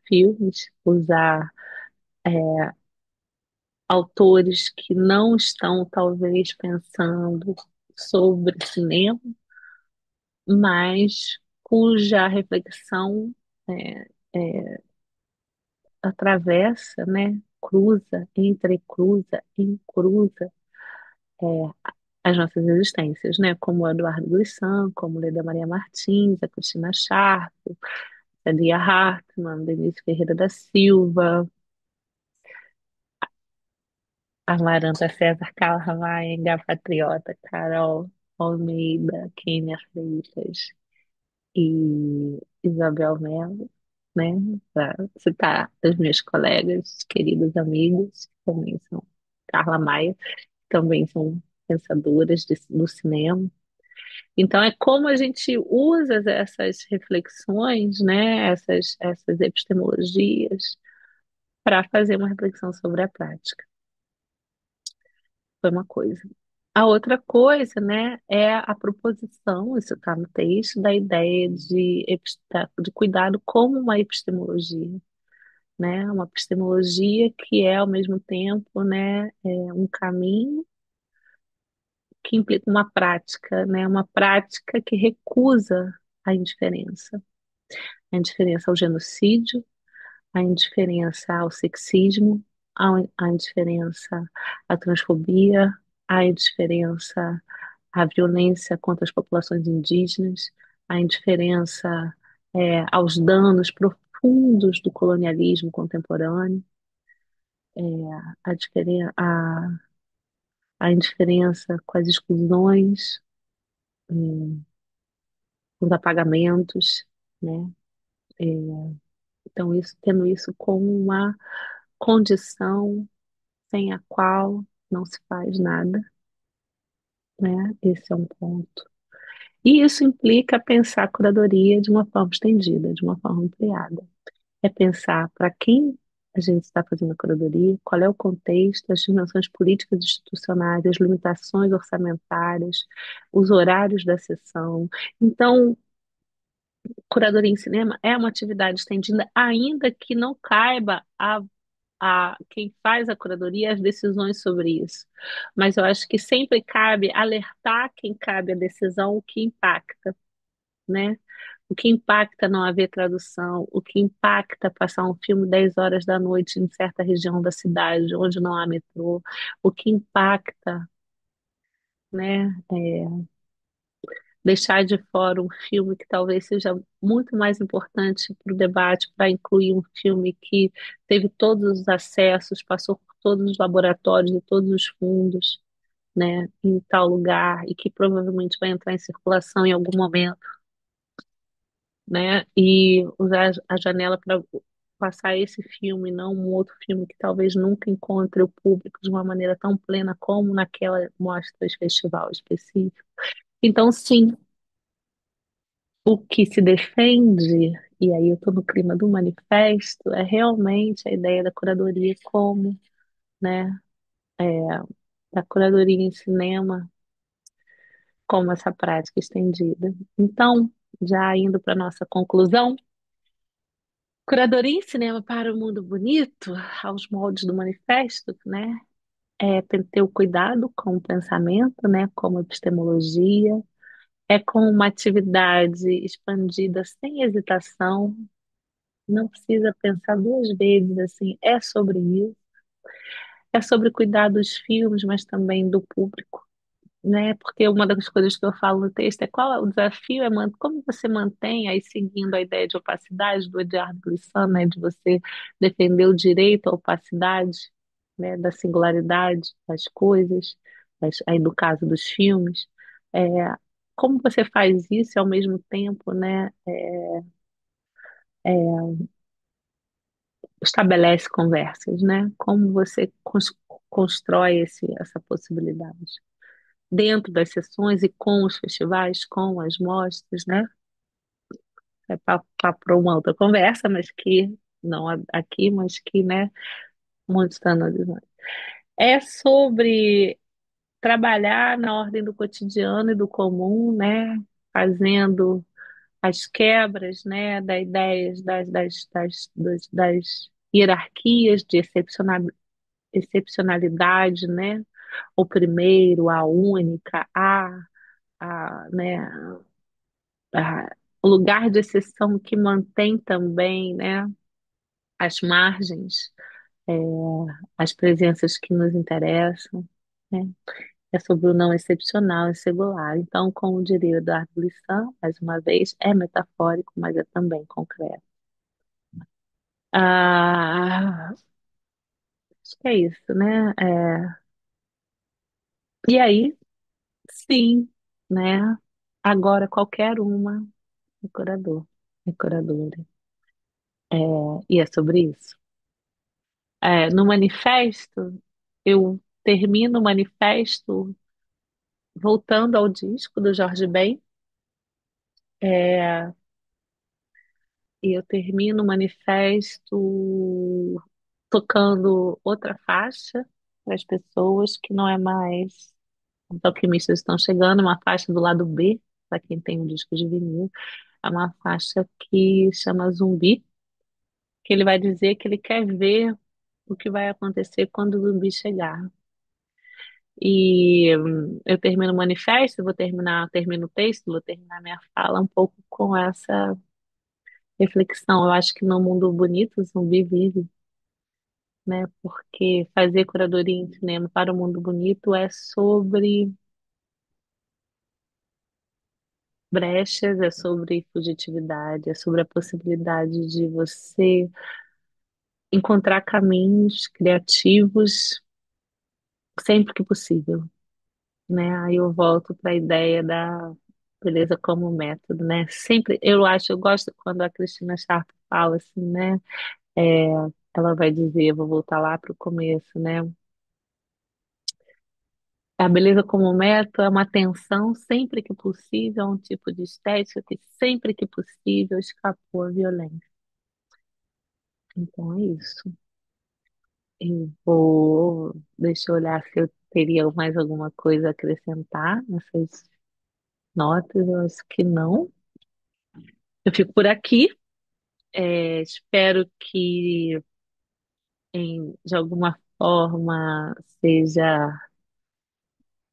filmes, usar autores que não estão, talvez, pensando sobre cinema, mas cuja reflexão é, é, atravessa, né? Cruza, entrecruza, encruza as nossas existências, né? Como o Eduardo Glissant, como Leda Maria Martins, a Cristina Scharp, a Lia Hartmann, Denise Ferreira da Silva, Amaranta César Calamaiga, Patriota, Carol Almeida, Kênia Freitas e Isabel Mello, né? Para citar os meus colegas, queridos amigos, que também são Carla Maia, que também são pensadoras do cinema. Então, é como a gente usa essas reflexões, né? Essas epistemologias, para fazer uma reflexão sobre a prática. Foi uma coisa. A outra coisa, né, é a proposição, isso está no texto, da ideia de cuidado como uma epistemologia, né, uma epistemologia que é, ao mesmo tempo, né, um caminho que implica uma prática, né, uma prática que recusa a indiferença ao genocídio, a indiferença ao sexismo, a indiferença à transfobia, a indiferença à violência contra as populações indígenas, a indiferença aos danos profundos do colonialismo contemporâneo, é, a indiferença com as exclusões, é, os apagamentos, né? É, então, tendo isso como uma condição sem a qual não se faz nada, né? Esse é um ponto. E isso implica pensar a curadoria de uma forma estendida, de uma forma ampliada. É pensar para quem a gente está fazendo a curadoria, qual é o contexto, as dimensões políticas e institucionais, as limitações orçamentárias, os horários da sessão. Então, curadoria em cinema é uma atividade estendida, ainda que não caiba a quem faz a curadoria as decisões sobre isso. Mas eu acho que sempre cabe alertar quem cabe a decisão o que impacta, né? O que impacta não haver tradução, o que impacta passar um filme 10 horas da noite em certa região da cidade onde não há metrô, o que impacta, né? Deixar de fora um filme que talvez seja muito mais importante para o debate, para incluir um filme que teve todos os acessos, passou por todos os laboratórios e todos os fundos, né, em tal lugar e que provavelmente vai entrar em circulação em algum momento, né, e usar a janela para passar esse filme, não um outro filme que talvez nunca encontre o público de uma maneira tão plena como naquela mostra de festival específico. Então, sim, o que se defende, e aí eu estou no clima do manifesto, é realmente a ideia da curadoria como, né, da curadoria em cinema como essa prática estendida. Então, já indo para nossa conclusão, curadoria em cinema para o mundo bonito, aos moldes do manifesto, né, é ter o cuidado com o pensamento, né, como epistemologia, é com uma atividade expandida sem hesitação. Não precisa pensar duas vezes assim, é sobre isso, é sobre cuidar dos filmes, mas também do público, né? Porque uma das coisas que eu falo no texto é qual é o desafio, como você mantém aí seguindo a ideia de opacidade do Eduardo Glissant, né? De você defender o direito à opacidade, né? Da singularidade das coisas, aí no caso dos filmes, é, como você faz isso e ao mesmo tempo, né? Estabelece conversas, né? Como você constrói essa possibilidade dentro das sessões e com os festivais, com as mostras, né? É para uma outra conversa, mas que não aqui, mas que, né? Muito está no horizonte. É sobre trabalhar na ordem do cotidiano e do comum, né? Fazendo as quebras, né? Das ideias das hierarquias de excepcionalidade, né? O primeiro, a única, né? O lugar de exceção que mantém também, né? As margens, é, as presenças que nos interessam, né? É sobre o não excepcional e singular. Então, como diria o Eduardo Glissant, mais uma vez, é metafórico, mas é também concreto. Acho que é isso, né? E aí, sim, né? Agora qualquer uma é curador, é curadora. É, e é sobre isso. No manifesto, eu termino o manifesto voltando ao disco do Jorge Ben, é, e eu termino o manifesto tocando outra faixa para as pessoas que não é mais os alquimistas estão chegando, uma faixa do lado B, para quem tem um disco de vinil, é uma faixa que chama Zumbi, que ele vai dizer que ele quer ver o que vai acontecer quando o zumbi chegar. E eu termino o manifesto, termino o texto, vou terminar minha fala um pouco com essa reflexão. Eu acho que no mundo bonito o zumbi vive, né? Porque fazer curadoria em cinema para o mundo bonito é sobre brechas, é sobre fugitividade, é sobre a possibilidade de você encontrar caminhos criativos sempre que possível, né? Aí eu volto para a ideia da beleza como método, né? Sempre, eu gosto quando a Cristina Sharp fala assim, né? É, ela vai dizer, eu vou voltar lá para o começo, né? A beleza como método é uma atenção sempre que possível, a um tipo de estética que sempre que possível escapou à violência. Então é isso. Deixa eu olhar se eu teria mais alguma coisa a acrescentar nessas notas. Eu acho que não. Eu fico por aqui. Espero que de alguma forma seja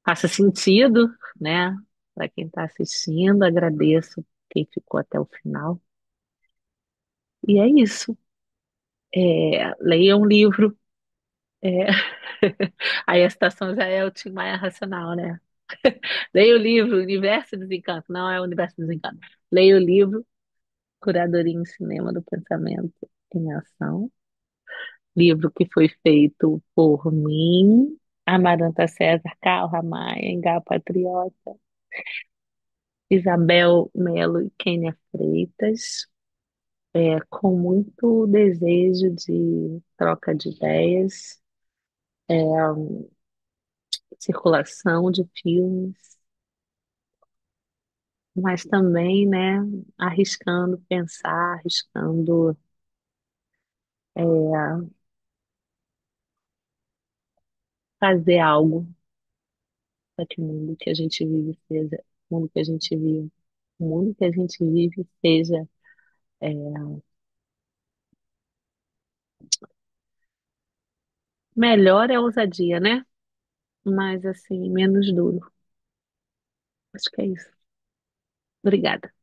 faça sentido, né? Para quem está assistindo, agradeço quem ficou até o final. E é isso. Leia um livro. É. Aí a citação já é o Tim Maia Racional, né? Leia o livro Universo Desencanto. Não é o Universo Desencanto. Leia o livro Curadoria em Cinema do Pensamento em Ação. Livro que foi feito por mim, Amaranta César, Carl Ramaia, Engal Patriota, Isabel Melo e Kênia Freitas, com muito desejo de troca de ideias, é, circulação de filmes, mas também, né, arriscando pensar, arriscando é, fazer algo para que o mundo que a gente vive seja, o mundo que a gente vive, o mundo que a gente vive seja é, melhor é a ousadia, né? Mas assim, menos duro. Acho que é isso. Obrigada.